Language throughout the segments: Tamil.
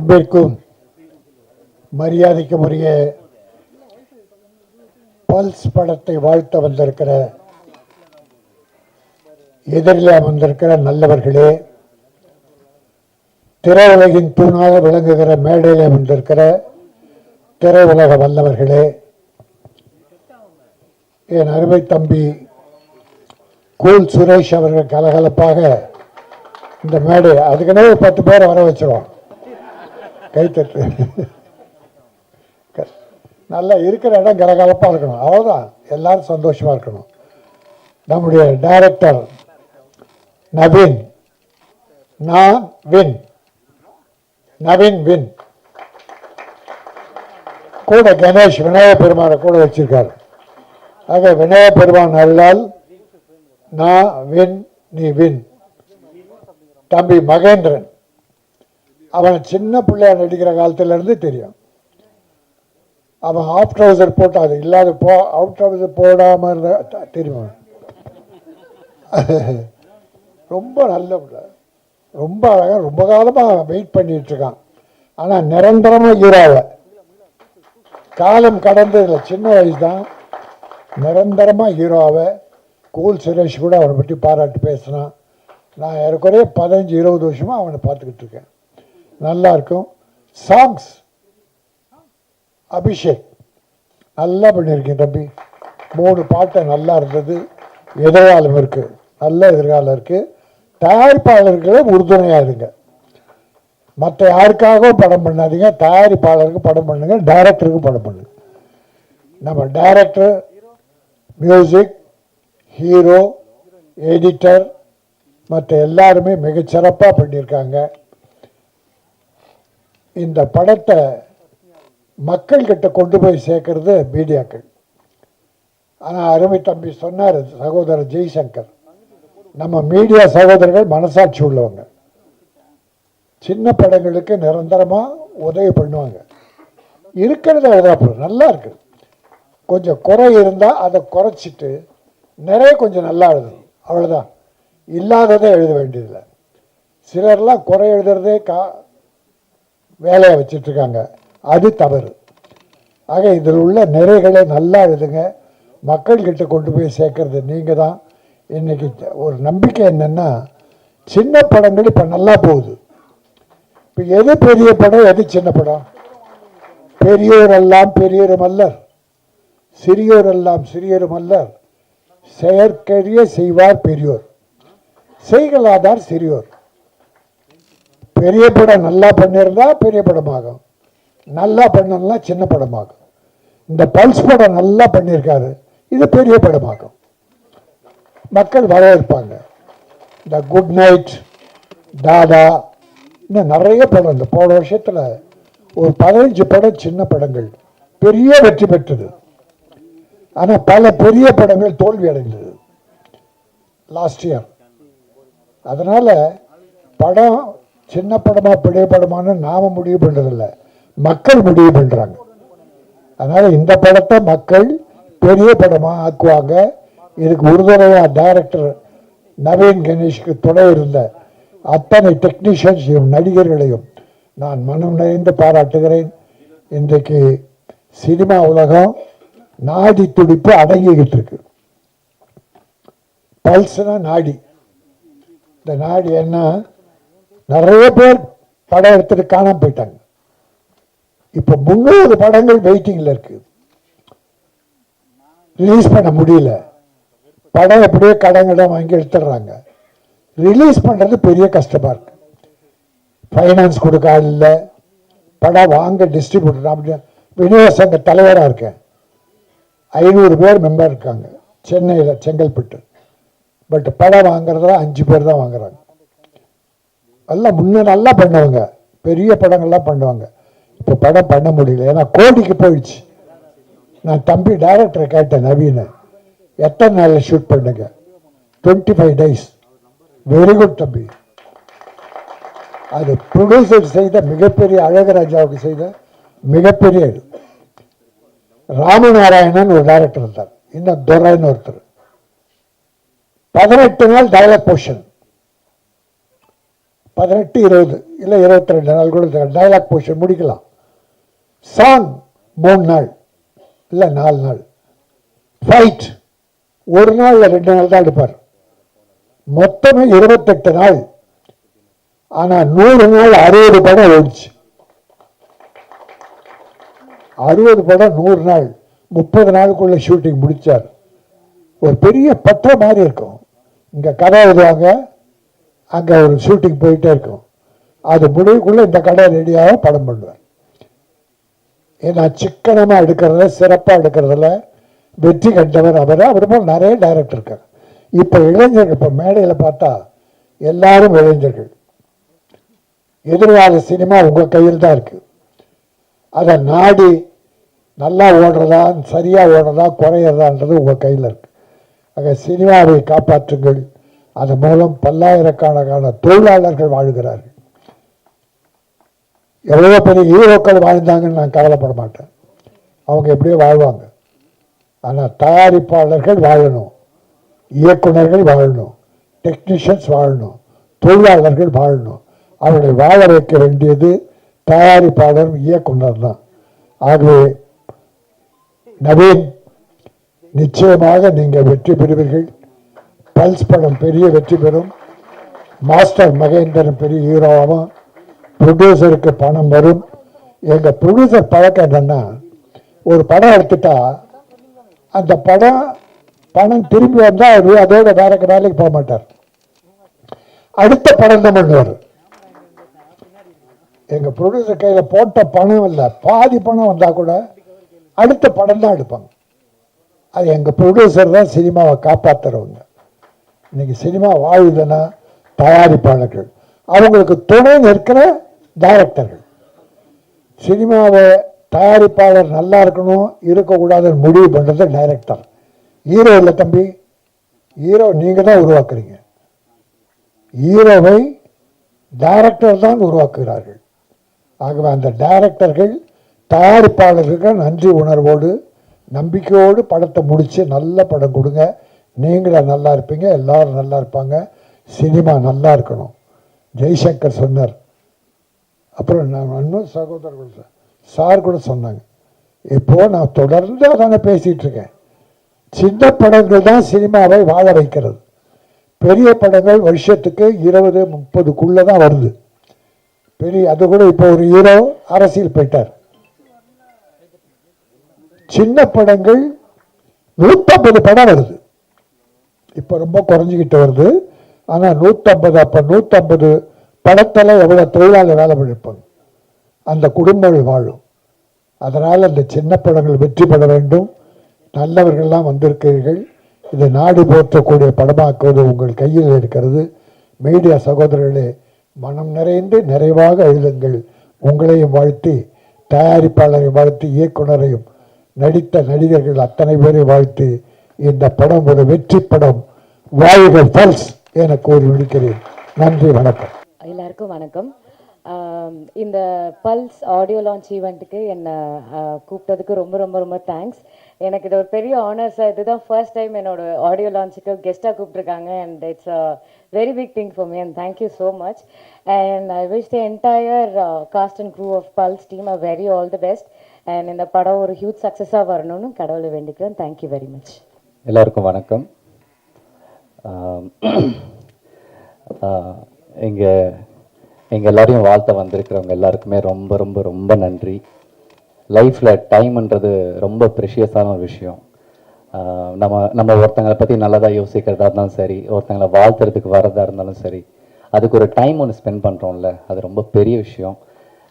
அன்பிற்கும் மரியாதைக்கும் உரிய பல்ஸ் படத்தை வாழ்த்த வந்திருக்கிற எதிரில் வந்திருக்கிற நல்லவர்களே, திரையுலகின் தூணாக விளங்குகிற மேடையில் வந்திருக்கிற திரையுலக வல்லவர்களே, என் அருமை தம்பி கூல் சுரேஷ் அவர்கள் கலகலப்பாக இந்த மேடை அதுக்குன்னே 10 பேரை வர வச்சிருவோம். கைத்தட்டு. நல்லா இருக்கிற இடம் கலகலப்பாக இருக்கணும், அவ்வளோதான். எல்லாரும் சந்தோஷமாக இருக்கணும். நம்முடைய டைரக்டர் நவீன் வின் கூட கணேஷ் விநாயக பெருமானை கூட வச்சிருக்காரு. ஆக விநாயக பெருமான் அருளால் நான் வின் நீ வின். தம்பி மகேந்திரன் அவன் சின்ன பிள்ளையா நடிக்கிற காலத்திலிருந்து தெரியும். அவன் ஆஃப் ட்ரவுசர் போட்டு அது இல்லாத அவுட் ட்ரவுசர் போடாமல் இருந்த தெரியுமா? ரொம்ப நல்ல பிள்ளை, ரொம்ப அழகாக, ரொம்ப காலமாக வெயிட் பண்ணிட்டு இருக்கான். ஆனால் நிரந்தரமாக ஹீரோவை காலம் கடந்து இல்லை, சின்ன வயசு தான், நிரந்தரமாக ஹீரோவை. கூல் சுரேஷ் கூட அவனை பற்றி பாராட்டு பேசினான். நான் ஏறக்குறைய 15-20 வருஷமாக அவனை பார்த்துக்கிட்டு இருக்கேன். நல்லா இருக்கும். சாங்ஸ் அபிஷேக் நல்லா பண்ணியிருக்கேன் தம்பி. 3 பாட்டை நல்லா இருந்தது. எதிர்காலம் இருக்குது, நல்ல எதிர்காலம் இருக்குது. தயாரிப்பாளர்களே உறுதுணையாக இருங்க. மற்ற யாருக்காகவும் படம் பண்ணாதீங்க, தயாரிப்பாளருக்கு படம் பண்ணுங்க, டைரக்டருக்கு படம் பண்ணுங்க. நம்ம டைரக்டர், மியூசிக், ஹீரோ, எடிட்டர் மற்ற எல்லாருமே மிகச்சிறப்பாக பண்ணியிருக்காங்க. இந்த படத்தை மக்கள்கிட்ட கொண்டு போய் சேர்க்கறது மீடியாக்கள். ஆனால் அருமை தம்பி சொன்னார் சகோதரர் ஜெய்சங்கர், நம்ம மீடியா சகோதரர்கள் மனசாட்சி உள்ளவங்க. சின்ன படங்களுக்கு நிரந்தரமாக உதவி பண்ணுவாங்க. இருக்கிறத எழுதாப்புறம் நல்லா இருக்கு. கொஞ்சம் குறை இருந்தால் அதை குறைச்சிட்டு நிறைய கொஞ்சம் நல்லா எழுதணும், அவ்வளோதான். இல்லாததை எழுத வேண்டியதில்லை. சிலர்லாம் குறை எழுதுறதே வேலையை வச்சிட்ருக்காங்க, அது தவறு. ஆக இதில் உள்ள நிறைகளை நல்லா எழுதுங்க, மக்கள்கிட்ட கொண்டு போய் சேர்க்கறது நீங்கள் தான். இன்றைக்கி ஒரு நம்பிக்கை என்னென்னா, சின்ன படங்கள் இப்போ நல்லா போகுது. இப்போ எது பெரிய படம், எது சின்ன படம்? பெரியோர் எல்லாம் பெரியோரும் அல்லர், சிறியோர் எல்லாம் சிறியோரும் அல்லர், செயற்கரிய செய்வார் பெரியோர், செய்களாதார் சிறியோர். பெரிய படம் நல்லா பண்ணியிருந்தா பெரிய படமாகும், நல்லா பண்ணலாம் சின்ன படமாகும். இந்த பல்ஸ் படம் நல்லா பண்ணியிருக்காரு, இது பெரிய படமாகும், மக்கள் வரவேற்பாங்க. இந்த குட் நைட், தாதா, இன்னும் நிறைய படம் இந்த போன வருஷத்தில் ஒரு 15 படம் சின்ன படங்கள் பெரிய வெற்றி பெற்றது. ஆனால் பல பெரிய படங்கள் தோல்வி அடைந்தது லாஸ்ட் இயர். அதனால் படம் சின்ன படமா பெரிய படமானு நாம் முடிவு பண்ணுறதில்லை, மக்கள் முடிவு பண்ணுறாங்க. அதனால் இந்த படத்தை மக்கள் பெரிய படமாக ஆக்குவாங்க. இதுக்கு உறுதுணையாக டைரக்டர் நவீன் கணேஷ்க்கு துணை இருந்த அத்தனை டெக்னீஷியன்ஸையும் நடிகர்களையும் நான் மனம் நிறைந்து பாராட்டுகிறேன். இன்றைக்கு சினிமா உலகம் நாடி துடிப்பு அடங்கிக்கிட்டு இருக்கு. பல்ஸ்னா நாடி. இந்த நாடி என்ன, நிறைய பேர் படம் எடுத்துட்டு காணாமல் போயிட்டாங்க. இப்போ 300 படங்கள் வெயிட்டிங்கில் இருக்கு, ரிலீஸ் பண்ண முடியல. படம் எப்படியே கடங்கிடம் வாங்கி எடுத்துடுறாங்க. ரிலீஸ் பண்ணுறது பெரிய கஷ்டமாக இருக்கு. ஃபைனான்ஸ் கொடுக்க இல்லை, படம் வாங்க டிஸ்ட்ரிபியூட்டர். அப்படி விநியோக சங்க தலைவராக இருக்கேன். 500 பேர் மெம்பர் இருக்காங்க சென்னையில், செங்கல்பட்டு. பட் படம் வாங்குறதுல 5 பேர் தான் வாங்குறாங்க. எல்லாம் முன்ன நல்லா பண்ணுவாங்க, பெரிய படங்கள்லாம் பண்ணுவாங்க. இப்போ படம் பண்ண முடியல, ஏன்னா கோடிக்கு போயிடுச்சு. நான் தம்பி டைரக்டரை கேட்டேன், நவீன எத்தனை நாளில் ஷூட் பண்ணுங்க? 25 days. வெரி குட் தம்பி. அது ப்ரொடியூசர் செய்த மிகப்பெரிய, அழகராஜாவுக்கு செய்த மிகப்பெரிய. ராமநாராயணன் ஒரு டைரக்டர் இருந்தார், இன்னும் துரைன்னு ஒருத்தர். 18 நாள் டயலாக் போர்ஷன், 18, 20 இல்லை 22 நாள் கூட டைலாக் போர்ஷன் முடிக்கலாம். சாங் 3 நாள் இல்லை 4 நாள். ஃபைட் 1 நாள் இல்லை 2 நாள் தான் எடுப்பார். மொத்தமே 28 நாள். ஆனால் 100 நாள் 60 படம் ஓடிச்சு. 60 படம் 100 நாள் 30 நாளுக்குள்ள ஷூட்டிங் முடித்தார். ஒரு பெரிய பற்ற மாதிரி இருக்கும். இங்கே கதை எழுதுவாங்க, அங்கே ஒரு ஷூட்டிங் போயிட்டே இருக்கும். அது முடிவுக்குள்ளே இந்த கடை ரெடியாக படம் பண்ணுவார். ஏன்னா சிக்கனமாக எடுக்கிறதுல, சிறப்பாக எடுக்கிறதுல வெற்றி கண்டவர் அவர். அவர் போல் நிறைய டைரக்டர் இருக்காங்க. இப்போ இளைஞர்கள், இப்போ மேடையில் பார்த்தா எல்லாரும் இளைஞர்கள். எதிர்கால சினிமா உங்கள் கையில் தான் இருக்குது. அதை நாடி நல்லா ஓடுறதா, சரியாக ஓடுறதா, குறையிறதான்றது உங்கள் கையில் இருக்குது. ஆக சினிமாவை காப்பாற்றுங்கள். அதன் மூலம் பல்லாயிரக்கணக்கான தொழிலாளர்கள் வாழ்கிறார்கள். எவ்வளோ பெரிய ஹீரோக்கள் வாழ்ந்தாங்கன்னு நான் கவலைப்பட மாட்டேன். அவங்க எப்படியோ வாழ்வாங்க. ஆனால் தயாரிப்பாளர்கள் வாழணும், இயக்குநர்கள் வாழணும், டெக்னீஷியன்ஸ் வாழணும், தொழிலாளர்கள் வாழணும். அவர்களை வாழ வைக்க வேண்டியது தயாரிப்பாளர், இயக்குனர் தான். ஆகவே நவீன், நிச்சயமாக நீங்கள் வெற்றி பெறுவீர்கள். பல்ஸ் படம் பெரிய வெற்றி பெறும். மாஸ்டர் மகேந்திரன் பெரிய ஹீரோவாகும். ப்ரொடியூசருக்கு பணம் வரும். எங்கள் ப்ரொடியூசர் பழக்கம் என்னன்னா, ஒரு படம் எடுத்துட்டா அந்த பணம் திரும்பி வந்தால் அவர் அதோட வேற வேலைக்கு போக மாட்டார். அடுத்த படம் தான் பண்ணுவார். எங்கள் ப்ரொடியூசர் கையில் போட்ட பணம் இல்லை, பாதி பணம் வந்தால் கூட அடுத்த படம் தான் எடுப்பாங்க. அது எங்கள் ப்ரொடியூசர் தான் சினிமாவை காப்பாற்றுறவங்க. இன்னைக்கு சினிமா வாழுதுன்னா தயாரிப்பாளர்கள், அவங்களுக்கு துணை நிற்கிற டைரக்டர்கள். சினிமாவை தயாரிப்பாளர் நல்லா இருக்கணும், இருக்கக்கூடாதுன்னு முடிவு பண்ணுறது டைரக்டர். ஹீரோ இல்லை தம்பி, ஹீரோ நீங்கள் தான் உருவாக்குறீங்க. ஹீரோவை டைரக்டர் தான் உருவாக்குகிறார்கள். ஆகவே அந்த டைரக்டர்கள் தயாரிப்பாளர்களுக்கு நன்றி உணர்வோடு, நம்பிக்கையோடு படத்தை முடித்து நல்ல படம் கொடுங்க. நீங்களும் நல்லா இருப்பீங்க, எல்லாரும் நல்லா இருப்பாங்க, சினிமா நல்லா இருக்கணும். ஜெய்சங்கர் சொன்னார். அப்புறம் நான் இன்னும் சகோதரர்கள் சார் கூட சொன்னாங்க. இப்போது நான் தொடர்ந்து அதானே பேசிகிட்டு இருக்கேன். சின்ன படங்கள் தான் சினிமாவை வாழ வைக்கிறது. பெரிய படங்கள் வருஷத்துக்கு 20-30க்குள்ளே தான் வருது. அது கூட இப்போ ஒரு ஹீரோ அரசியல் போயிட்டார். சின்ன படங்கள் 150 படம் வருது. இப்போ ரொம்ப குறைஞ்சிக்கிட்டு வருது. ஆனால் 150, அப்போ 150 படத்தில் எவ்வளோ தொழிலாளர் வேலை பண்ணிருப்பாங்க, அந்த குடும்பங்கள் வாழும். அதனால் அந்த சின்ன படங்கள் வெற்றி பெற வேண்டும். நல்லவர்கள்லாம் வந்திருக்கிறீர்கள். இதை நாடு போற்றக்கூடிய படமாக்குவது உங்கள் கையில் இருக்கிறது. மீடியா சகோதரர்களே, மனம் நிறைந்து நிறைவாக எழுதுங்கள். உங்களையும் வாழ்த்தி, தயாரிப்பாளரையும் வாழ்த்தி, இயக்குனரையும், நடித்த நடிகர்கள் அத்தனை பேரை வாழ்த்தி, இந்த படம் ஒரு வெற்றி படம், வாழ்க பல்ஸ் என கூறி முடிக்கிறேன். நன்றி, வணக்கம். எல்லாருக்கும் வணக்கம். இந்த பல்ஸ் ஆடியோ லான்ச் ஈவெண்ட்டுக்கு என்னை கூப்பிட்டதுக்கு ரொம்ப ரொம்ப ரொம்ப தேங்க்ஸ். எனக்கு இது ஒரு பெரிய ஆனர் சார். இதுதான் ஃபர்ஸ்ட் டைம் என்னோட ஆடியோ லான்ச்சுக்கு கெஸ்ட்டாக கூப்பிட்ருக்காங்க. And it's a very big thing for me, and thank you so much. And I wish the entire cast and crew of Pulse team a very all the best. அண்ட் இந்த படம் ஒரு ஹியூஜ் சக்ஸஸாக வரணும்னு கடவுளை வேண்டிக்கிறேன். Thank you very much. எல்லாருக்கும் வணக்கம். எங்கள் எல்லாரையும் வாழ்த்த வந்திருக்கிறவங்க எல்லாருக்குமே ரொம்ப ரொம்ப ரொம்ப நன்றி. லைஃப்பில் டைம்ன்றது ரொம்ப ப்ரெஷியஸான ஒரு விஷயம். நம்ம ஒருத்தங்களை பற்றி நல்லதாக யோசிக்கிறதா இருந்தாலும் சரி, ஒருத்தங்களை வாழ்த்துறதுக்கு வரதா இருந்தாலும் சரி, அதுக்கு ஒரு டைம் ஒன்று ஸ்பெண்ட் பண்ணுறோம்ல, அது ரொம்ப பெரிய விஷயம்.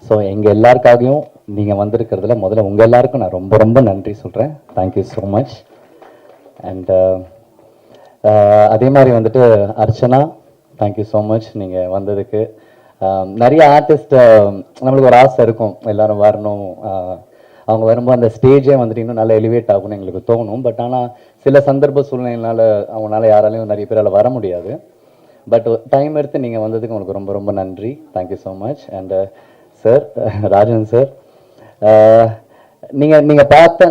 ஸோ எங்கள் எல்லாருக்காகவும் நீங்கள் வந்திருக்கிறதுல முதல்ல உங்கள் எல்லாருக்கும் நான் ரொம்ப ரொம்ப நன்றி சொல்கிறேன். Thank you so much. அண்ட் அதே மாதிரி வந்துட்டு அர்ச்சனா, தேங்க்யூ ஸோ மச் நீங்கள் வந்ததுக்கு. நிறைய ஆர்டிஸ்ட் நம்மளுக்கு ஒரு ஆசை இருக்கும், எல்லாரும் வரணும், அவங்க வரும்போது அந்த ஸ்டேஜே வந்துட்டு இன்னும் நல்லா எலிவேட் ஆகும்னு எங்களுக்கு தோணும். பட் ஆனால் சில சந்தர்ப்ப சூழ்நிலையினால அவங்களால யாராலையும் நிறைய பேரால் வர முடியாது. பட் டைம் எடுத்து நீங்கள் வந்ததுக்கு உங்களுக்கு ரொம்ப ரொம்ப நன்றி. Thank you so much. And sir, Rajan sir, நீங்கள் பார்த்த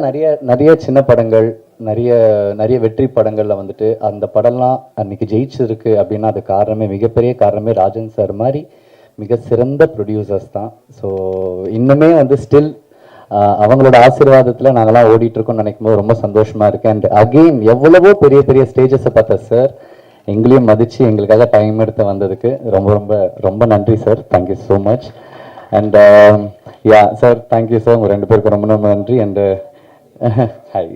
நிறைய சின்ன படங்கள், நிறைய வெற்றி படங்களில் வந்துட்டு அந்த படம்லாம் அன்னைக்கு ஜெயிச்சிருக்கு அப்படின்னா அது காரணமே, மிகப்பெரிய காரணமே ராஜன் சார் மாதிரி மிக சிறந்த ப்ரொடியூசர்ஸ் தான். ஸோ இன்னுமே வந்து ஸ்டில் அவங்களோட ஆசீர்வாதத்தில் நாங்களாம் ஓடிட்டு இருக்கோம்னு நினைக்கும் போது ரொம்ப சந்தோஷமா இருக்கு. அண்ட் அகெயின் எவ்வளவோ பெரிய பெரிய ஸ்டேஜஸை பார்த்த சார் எங்களையும் மதித்து எங்களுக்காக டைம் எடுத்து வந்ததுக்கு ரொம்ப ரொம்ப ரொம்ப நன்றி sir. Thank you so much. And yeah sir, thank you sir. உங்கள் 2 பேருக்கு ரொம்ப ரொம்ப நன்றி. And hi.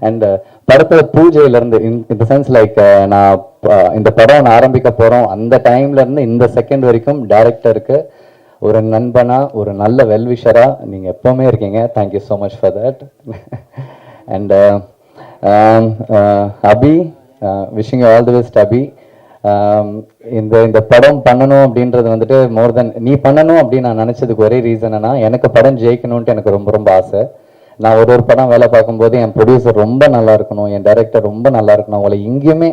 அண்ட் படத்தோட பூஜையிலேருந்து இந்த சென்ஸ் லைக் நான் இந்த படம் நான் ஆரம்பிக்க போகிறோம் அந்த டைம்லேருந்து இந்த செகண்ட் வரைக்கும் டைரக்டருக்கு ஒரு நண்பனா ஒரு நல்ல வெல்விஷரா நீங்கள் எப்போவுமே இருக்கீங்க. Thank you so much for that. And Abhi, wishing all the best Abhi. இந்த படம் பண்ணணும் அப்படின்றது வந்துட்டு மோர் தென் நீ பண்ணணும் அப்படின்னு நான் நினச்சதுக்கு ஒரே ரீசன்னா எனக்கு படம் ஜெயிக்கணும்ன்ட்டு எனக்கு ரொம்ப ரொம்ப ஆசை. நான் ஒரு படம் வேலை பார்க்கும்போது என் ப்ரொடியூசர் ரொம்ப நல்லா இருக்கணும், என் டைரக்டர் ரொம்ப நல்லா இருக்கணும், அவங்கள எங்கேயுமே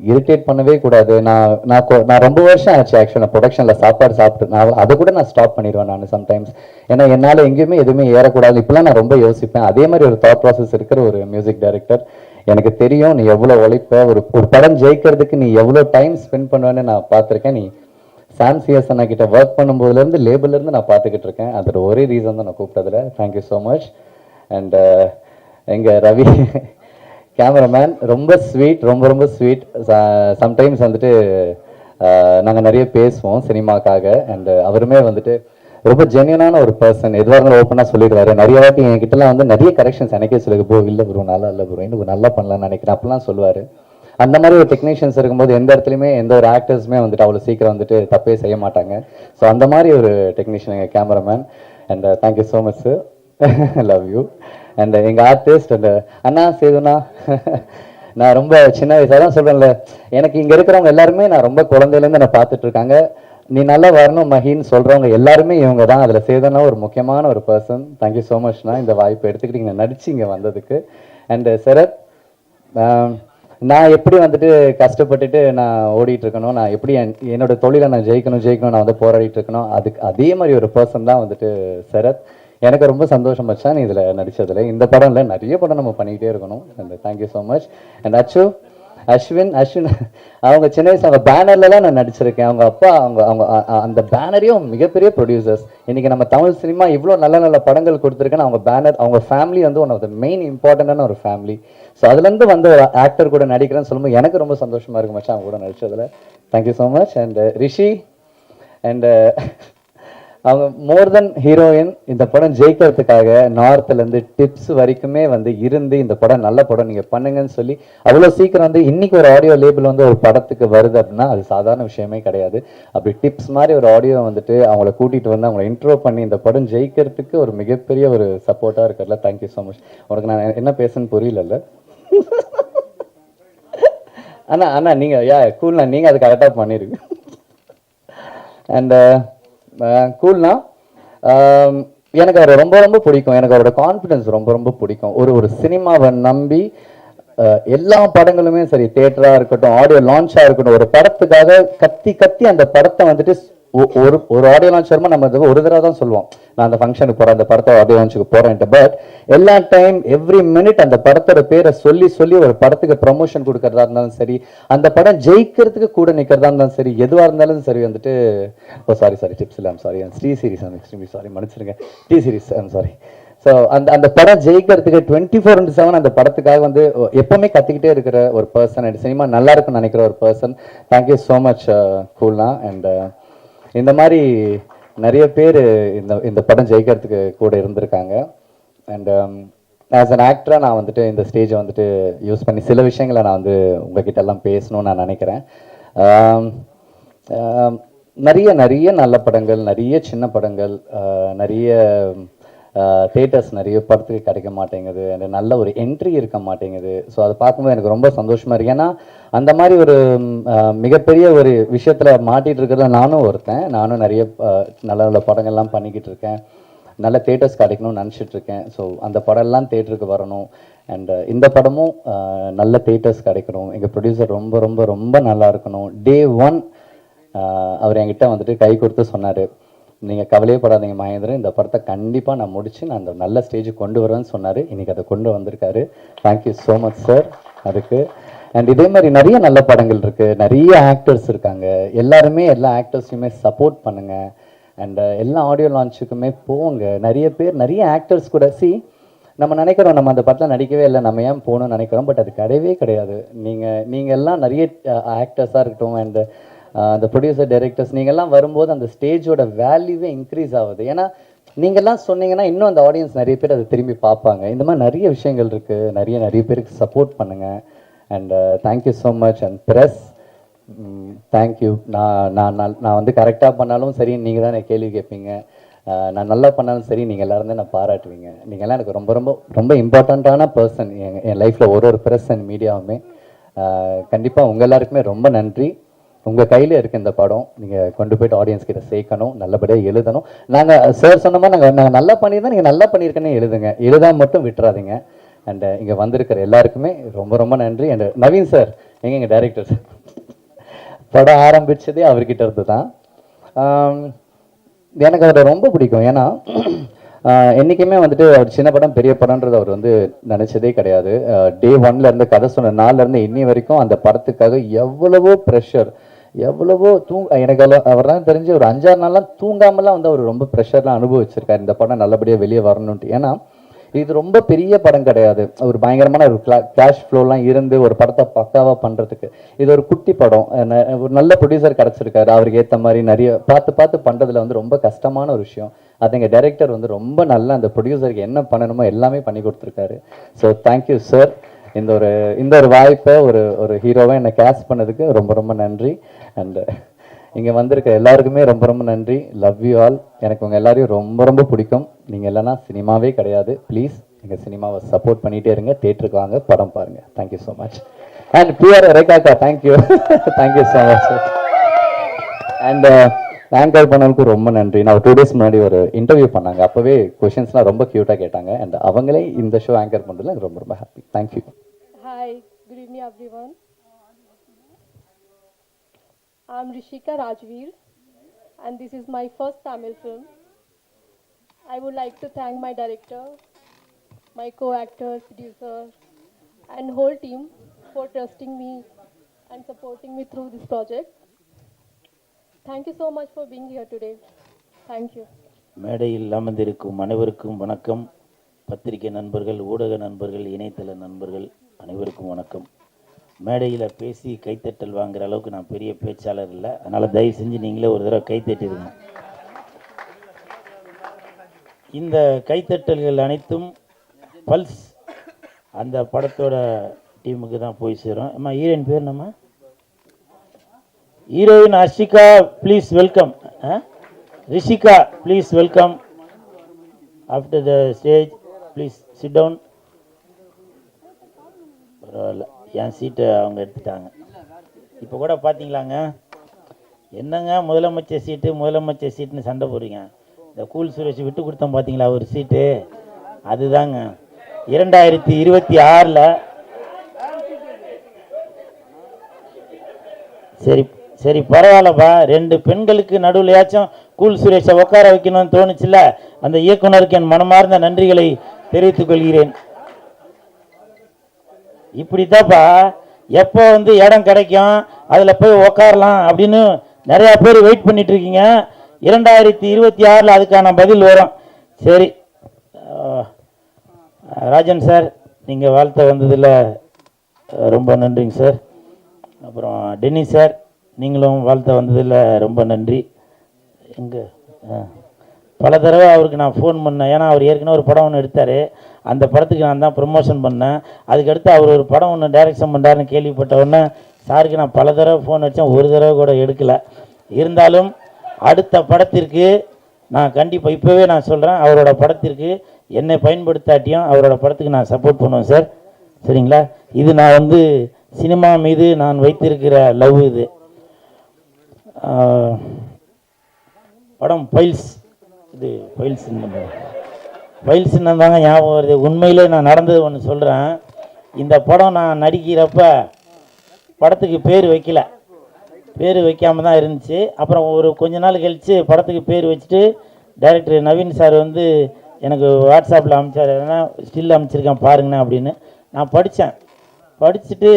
இரிட்டேட் பண்ணவே கூடாது. நான் ரொம்ப வருஷம் ஆச்சு ஆக்சுவலாக ப்ரொடக்ஷனில் சாப்பாடு சாப்பிட்டு நான் அதை கூட நான் ஸ்டாப் பண்ணிடுவேன் நான் சம்டைம்ஸ். ஏன்னா என்னால் எங்கேயுமே எதுவுமே ஏறக்கூடாது இப்பெல்லாம் நான் ரொம்ப யோசிப்பேன். அதே மாதிரி ஒரு தாட் ப்ராசஸ் இருக்கிற ஒரு மியூசிக் டைரக்டர். எனக்கு தெரியும் நீ எவ்வளோ உழைப்ப, ஒரு படம் ஜெயிக்கிறதுக்கு நீ எவ்வளோ டைம் ஸ்பெண்ட் பண்ணுவேன்னு நான் பார்த்துருக்கேன். நீ சாம் சிஎஸ் அண்ணா கிட்ட ஒர்க் பண்ணும்போதுலேருந்து லேபிள்லேருந்து நான் பார்த்துக்கிட்டு இருக்கேன். அதோட ஒரே ரீசன் தான் நான் கூப்பிட்டதில்ல. Thank you so much. அண்ட் எங்கள் ரவி கேமராமேன் ரொம்ப ஸ்வீட், ரொம்ப ரொம்ப ஸ்வீட். சம்டைம்ஸ் வந்துட்டு நாங்கள் நிறைய பேசுவோம் சினிமாக்காக. அண்ட் அவருமே வந்துட்டு ரொம்ப ஜென்யூனான ஒரு பர்சன். எதுவாக இருந்தாலும் ஓப்பனாக சொல்லிடுவாரு. நிறைய வாட்டி என்கிட்டலாம் வந்து நிறைய கரெக்ஷன்ஸ் எனக்கே சொல்லுது, ப்ரோ இல்லை ப்ரோ நல்லா இல்லை ப்ரோ இன்னும் நல்லா பண்ணலாம்னு நினைக்கிறேன் அப்படிலாம் சொல்லுவார். அந்த மாதிரி ஒரு டெக்னீஷியன்ஸ் இருக்கும்போது எந்த இடத்துலையுமே எந்த ஒரு ஆக்டர்ஸுமே வந்துட்டு அவ்வளோ சீக்கிரம் வந்துட்டு தப்பே செய்ய மாட்டாங்க. ஸோ அந்த மாதிரி ஒரு டெக்னீஷியன் எங்கள் cameraman. And thank you so much sir. Love you. And எங்கள் ஆர்டிஸ்ட் அண்ட் அண்ணா சேதுண்ணா. நான் ரொம்ப சின்ன வயசாக தான் சொல்கிறேன்ல, எனக்கு இங்கே இருக்கிறவங்க எல்லாருமே நான் ரொம்ப குழந்தையிலேருந்து நான் பார்த்துட்டு இருக்காங்க. நீ நல்லா வரணும் மஹின்னு சொல்கிறவங்க எல்லாருமே இவங்க தான். அதில் சேதுண்ணா ஒரு முக்கியமான ஒரு பர்சன். தேங்க்யூ ஸோ மச்ண்ணா இந்த வாய்ப்பை எடுத்துக்கிட்டு இங்கே நடிச்சு இங்கே வந்ததுக்கு. அண்டு சரத், நான் எப்படி வந்துட்டு கஷ்டப்பட்டுட்டு நான் ஓடிட்டு இருக்கணும், நான் எப்படி என்னோட தொழிலை நான் ஜெயிக்கணும் நான் வந்து போராடிட்டு இருக்கணும், அதுக்கு அதே மாதிரி ஒரு பர்சன் தான் வந்துட்டு சரத். எனக்கு ரொம்ப சந்தோஷம் வச்சான் நீ இதில் நடித்ததில். இந்த படம் இல்லை நிறைய படம் நம்ம பண்ணிக்கிட்டே இருக்கணும். And thank you so much. And Ashwin அவங்க சின்ன வயசு அவங்க பேனர்லலாம் நான் நடிச்சிருக்கேன். அவங்க அப்பா அவங்க அந்த பேனரையும் மிகப்பெரிய ப்ரொடியூசர்ஸ். இன்றைக்கி நம்ம தமிழ் சினிமா இவ்வளோ நல்ல நல்ல படங்கள் கொடுத்துருக்கேன்னு அவங்க பேனர், அவங்க ஃபேமிலி வந்து ஒன் ஆஃப் த மெயின் இம்பார்ட்டண்டான ஒரு ஃபேமிலி. ஸோ அதுலேருந்து வந்து ஒரு ஆக்டர் கூட நடிக்கிறேன்னு சொல்லும்போது எனக்கு ரொம்ப சந்தோஷமாக இருக்கு மச்சான் அவங்க கூட நடித்ததில். Thank you so much. And Rishi and அவங்க மோர் தென் ஹீரோயின். இந்த படம் ஜெயிக்கிறதுக்காக நார்த்லேருந்து டிப்ஸ் வரைக்குமே வந்து இருந்து இந்த படம் நல்ல படம் நீங்கள் பண்ணுங்கன்னு சொல்லி அவ்வளோ சீக்கிரம் வந்து இன்னைக்கு ஒரு ஆடியோ லேபிள் வந்து ஒரு படத்துக்கு வருது அப்படின்னா அது சாதாரண விஷயமே கிடையாது. அப்படி டிப்ஸ் மாதிரி ஒரு ஆடியோ வந்துட்டு அவங்கள கூட்டிகிட்டு வந்து அவங்கள இன்ட்ரோ பண்ணி இந்த படம் ஜெயிக்கிறதுக்கு ஒரு மிகப்பெரிய ஒரு சப்போர்ட்டாக இருக்கிறதுல தேங்க்யூ ஸோ மச். உனக்கு நான் என்ன பேசுன்னு புரியல. அண்ணா நீங்கள் கூல்ண்ணா, நீங்கள் அது கரெக்டாக பண்ணிருக்கு. அண்ட் கூல்னா எனக்கு அவரை ரொம்ப ரொம்ப பிடிக்கும். எனக்கு அவரோட கான்ஃபிடன்ஸ் ரொம்ப ரொம்ப பிடிக்கும். ஒரு சினிமாவை நம்பி எல்லா படங்களுமே சரி, தியேட்டராக இருக்கட்டும், ஆடியோ லான்ச்சாக இருக்கட்டும், ஒரு படத்துக்காக கத்தி அந்த படத்தை வந்துட்டு ஒரு ஆடியோ லான்ச் வருமா நம்ம ஒரு தடவை தான் சொல்லுவோம், நான் அந்த ஃபங்க்ஷனுக்கு போகிறேன், அந்த படத்தை ஆடியோ லான்ச்சுக்கு போகிறேன்ட்டு. பட் எல்லா டைம் எவ்ரி மினிட் அந்த படத்தோட பேரை சொல்லி ஒரு படத்துக்கு ப்ரமோஷன் கொடுக்கறதா இருந்தாலும் சரி, அந்த படம் ஜெயிக்கிறதுக்கு கூட நிற்கிறதா இருந்தாலும் சரி, எதுவாக இருந்தாலும் சரி வந்துட்டு சாரி டிப்ஸ் இல்லை, I'm sorry, Shri series, I'm extremely sorry, மன்னிச்சிருங்க, T series, I'm sorry. So அந்த படம் ஜெயிக்கிறதுக்கு 24/7 அந்த படத்துக்காக வந்து எப்பவுமே கத்திக்கிட்டே இருக்கிற ஒரு பர்சன். அண்ட் சினிமா நல்லா இருக்குன்னு நினைக்கிற ஒரு பர்சன். தேங்க்யூ ஸோ மச் கூல்னா. அண்ட் இந்த மாதிரி நிறைய பேர் இந்த படம் ஜெயிக்கிறதுக்கு கூட இருந்திருக்காங்க. அண்ட் ஆஸ் அன் ஆக்டராக நான் வந்துட்டு இந்த ஸ்டேஜை வந்துட்டு யூஸ் பண்ணி சில விஷயங்களை நான் வந்து உங்ககிட்ட எல்லாம் பேசணும்னு நான் நினைக்கிறேன். நிறைய நல்ல படங்கள், நிறைய சின்ன படங்கள், நிறைய தேட்டர்ஸ் நிறைய படத்துக்கு கிடைக்க மாட்டேங்குது, அந்த நல்ல ஒரு என்ட்ரி இருக்க மாட்டேங்குது. ஸோ அதை பார்க்கும்போது எனக்கு ரொம்ப சந்தோஷமாக இருக்குது. ஏன்னா அந்த மாதிரி ஒரு மிகப்பெரிய ஒரு விஷயத்தில் மாட்டிகிட்டு இருக்கிறத நானும் ஒருத்தன். நானும் நிறைய நல்ல நல்ல படங்கள்லாம் பண்ணிக்கிட்டு இருக்கேன், நல்ல தேட்டர்ஸ் கிடைக்கணும்னு நினச்சிட்டு இருக்கேன். ஸோ அந்த படம்லாம் தேட்டருக்கு வரணும். அண்ட் இந்த படமும் நல்ல தேட்டர்ஸ் கிடைக்கணும். எங்கள் ப்ரொடியூசர் ரொம்ப ரொம்ப ரொம்ப நல்லா இருக்கணும். Day 1 அவர் என்கிட்ட வந்துட்டு கை கொடுத்து சொன்னார், நீங்கள் கவலையே படாதீங்க மகேந்திரன், இந்த படத்தை கண்டிப்பாக நான் முடித்து நான் அந்த நல்ல ஸ்டேஜுக்கு கொண்டு வருவேன்னு சொன்னார். இன்றைக்கி அதை கொண்டு வந்திருக்காரு. தேங்க்யூ ஸோ மச் சார் அதுக்கு. அண்ட் இதே மாதிரி நிறைய நல்ல படங்கள் இருக்குது, நிறைய ஆக்டர்ஸ் இருக்காங்க. எல்லாருமே எல்லா ஆக்டர்ஸையுமே சப்போர்ட் பண்ணுங்கள். அண்ட் எல்லா ஆடியோ லான்ச்சுக்குமே போங்க. நிறைய பேர் நிறைய ஆக்டர்ஸ் கூட நம்ம நினைக்கிறோம் நம்ம அந்த படத்தில் நடிக்கவே இல்லை, நம்ம ஏன் போகணும்னு நினைக்கிறோம். பட் அது கிடையவே கிடையாது. நீங்கள் எல்லாம் நிறைய ஆக்டர்ஸாக இருக்கட்டும் அண்ட் அந்த ப்ரொடியூசர் டைரக்டர்ஸ் நீங்கள்லாம் வரும்போது அந்த ஸ்டேஜோட வேல்யூவே இன்க்ரீஸ் ஆகுது. ஏன்னா நீங்கள்லாம் சொன்னீங்கன்னா இன்னும் அந்த ஆடியன்ஸ் நிறைய பேர் அதை திரும்பி பார்ப்பாங்க. இந்த மாதிரி நிறைய விஷயங்கள் இருக்குது. நிறைய பேருக்கு சப்போர்ட் பண்ணுங்கள். And thank you so much. And press thank you. நான் வந்து கரெக்டாக பண்ணாலும் சரி நீங்கள் தான் கேள்வி கேட்பீங்க, நான் நல்லா பண்ணாலும் சரி நீங்கள் எல்லாரும் தான் நான் பாராட்டுவீங்க. நீங்கள்லாம் எனக்கு ரொம்ப ரொம்ப ரொம்ப இம்பார்ட்டண்ட்டான பர்சன் என் லைஃப்பில். ஒரு பர்சன் மீடியாவுமே கண்டிப்பாக உங்கள் எல்லாருக்குமே ரொம்ப நன்றி. உங்கள் கையில் இருக்க இந்த படம் நீங்கள் கொண்டு போய்ட்டு ஆடியன்ஸ் கிட்ட சேர்க்கணும், நல்லபடியாக எழுதணும். நாங்கள் சார் சொன்ன மாதிரி நாங்கள் நல்லா பண்ணியிருந்தா நீங்கள் நல்லா பண்ணியிருக்கேன்னு எழுதுங்க, எழுதாமல் மட்டும் விட்டுறாதீங்க. அண்ட் இங்கே வந்திருக்கிற எல்லாருக்குமே ரொம்ப ரொம்ப நன்றி. அண்ட் நவீன் சார் எங்கள் டைரக்டர் சார், படம் ஆரம்பித்ததே அவர்கிட்ட இருந்து தான். எனக்கு அவரை ரொம்ப பிடிக்கும். ஏன்னா என்றைக்குமே வந்துட்டு அவர் சின்ன படம் பெரிய படம்ன்றது அவர் வந்து நினச்சதே கிடையாது. டே 1ல இருந்து கதை சொன்ன நாள்லேருந்து இன்னி வரைக்கும் அந்த படத்துக்காக எவ்வளவோ ப்ரெஷர், எவ்வளவோ எனக்கு அவர்லாம் தெரிஞ்சு ஒரு 5-6 நாள்லாம் தூங்காமலாம் வந்து அவர் ரொம்ப ப்ரெஷர்லாம் அனுபவிச்சிருக்காரு இந்த படம் நல்லபடியாக வெளியே வரணுன்ட்டு. ஏன்னா இது ரொம்ப பெரிய படம் கிடையாது, ஒரு பயங்கரமான ஒரு கேஷ் ஃப்ளோலாம் இருந்து ஒரு படத்தை பக்காவாக பண்ணுறதுக்கு இது ஒரு குட்டி படம். ஒரு நல்ல ப்ரொடியூசர் கிடச்சிருக்காரு, அவருக்கு ஏற்ற மாதிரி நிறைய பார்த்து பண்ணுறதுல வந்து ரொம்ப கஷ்டமான ஒரு விஷயம். அது எங்கள் டைரக்டர் வந்து ரொம்ப நல்லா அந்த ப்ரொடியூசருக்கு என்ன பண்ணணுமோ எல்லாமே பண்ணி கொடுத்துருக்காரு. So thank you sir. இந்த ஒரு வாய்ப்பை ஒரு ஹீரோவை என்னை கேஸ்ட் பண்ணதுக்கு ரொம்ப ரொம்ப நன்றி. அண்ட் இங்கே வந்திருக்க எல்லாருக்குமே ரொம்ப ரொம்ப நன்றி. Love you all. எனக்கு உங்கள் எல்லாரையும் ரொம்ப ரொம்ப பிடிக்கும். நீங்கள் இல்லைன்னா சினிமாவே கிடையாது. ப்ளீஸ் எங்கள் சினிமாவை சப்போர்ட் பண்ணிகிட்டே இருங்க. தேட்டருக்கு வாங்க, படம் பாருங்கள். Thank you so much. And PR ரேகாக்கா thank you thank you so much. And anchor பண்ணவனுக்கு ரொம்ப நன்றி. நான் 2 days முன்னாடி ஒரு இன்டர்வியூ பண்ணாங்க, அப்போவே கொஷின்ஸ்லாம் ரொம்ப க்யூட்டாக கேட்டாங்க. அண்ட் அவங்களே இந்த ஷோ ஆங்கர் பண்ணுறதுல எனக்கு ரொம்ப ரொம்ப happy. Thank you. Hi, good evening everyone. I'm Rishika Rajveer and this is my first Tamil film. I would like to thank my director, my co-actor, producer and whole team for trusting me and supporting me through this project. Thank you so much for being here today. Thank you. மேடையில் அமர்ந்திருக்கும் அனைவருக்கும் வணக்கம். பத்திரிகை நண்பர்கள், ஊடக நண்பர்கள், இணையதள நண்பர்கள் அனைவருக்கும் வணக்கம். மேடையில் பேசி கைத்தட்டல் வாங்குற அளவுக்கு நான் பெரிய பேச்சாளர் இல்லை, அதனால் தயவு செஞ்சு நீங்களே ஒரு தடவை கைத்தட்டிடுங்க. இந்த கைத்தட்டல்கள் அனைத்தும் பல்ஸ் அந்த படத்தோட டீமுக்கு தான் போய் சேரும். அம்மா ஹீரோயின் பேர் நம்ம heroine Harshika, please welcome. Rishika, please welcome. After the stage please sit down. பரவாயில்ல, என் சீட்டை அவங்க எடுத்துட்டாங்க. இப்போ கூட பார்த்தீங்களாங்க, என்னங்க முதலமைச்சர் சீட்டுன்னு சண்டை போடுறீங்க. இந்த கூல் சுரேஷ் விட்டு கொடுத்தோம் பார்த்தீங்களா ஒரு சீட்டு, அதுதாங்க 2026. சரி பரவாயில்லப்பா, 2 பெண்களுக்கு நடுவுலையாச்சும் கூல் சுரேஷை உட்கார வைக்கணும்னு தோணுச்சுல்ல, அந்த இயக்குனருக்கு என் மனமார்ந்த நன்றிகளை தெரிவித்துக் கொள்கிறேன். இப்படித்தாப்பா எப்போ வந்து இடம் கிடைக்கும் அதில் போய் உக்காரலாம் அப்படின்னு நிறையா பேர் வெயிட் பண்ணிட்டு இருக்கீங்க. 2026 அதுக்கான பதில் வரும். சரி ராஜன் சார், நீங்கள் வாழ்த்த வந்ததில் ரொம்ப நன்றிங்க சார். அப்புறம் டென்னி சார், நீங்களும் வாழ்த்த வந்ததில் ரொம்ப நன்றி. எங்கே பல தடவை அவருக்கு நான் ஃபோன் பண்ணேன், ஏன்னா அவர் ஏற்கனவே ஒரு படம் ஒன்று எடுத்தார், அந்த படத்துக்கு நான் தான் ப்ரொமோஷன் பண்ணேன். அதுக்கடுத்து அவர் ஒரு படம் ஒன்று டைரக்ஷன் பண்ணுறாருன்னு கேள்விப்பட்ட உடனே சாருக்கு நான் பல தடவை ஃபோன் அடித்தேன், ஒரு தடவை கூட எடுக்கலை. இருந்தாலும் அடுத்த படத்திற்கு நான் கண்டிப்பாக இப்போவே நான் சொல்கிறேன், அவரோட படத்திற்கு என்னை பயன்படுத்தாட்டியும் அவரோட படத்துக்கு நான் சப்போர்ட் பண்ணுவேன் சார். சரிங்களா? இது நான் வந்து சினிமா மீது நான் வைத்திருக்கிற லவ். இது படம் ஃபைல்ஸ், இது ஃபைல்ஸ்ன்னு தாங்க ஞாபகம் வருது. உண்மையிலே நான் நடந்தது ஒன்று சொல்கிறேன். இந்த படம் நான் நடிக்கிறப்ப படத்துக்கு பேர் வைக்காமல் தான் இருந்துச்சு. அப்புறம் ஒரு கொஞ்ச நாள் கழித்து படத்துக்கு பேர் வச்சுட்டு டைரக்டர் நவீன் சார் வந்து எனக்கு வாட்ஸ்அப்பில் அனுப்பிச்சார், ஏன்னா ஸ்டில் அனுப்பிச்சிருக்கேன் பாருங்கண்ணா அப்படின்னு. நான் படிச்சுட்டு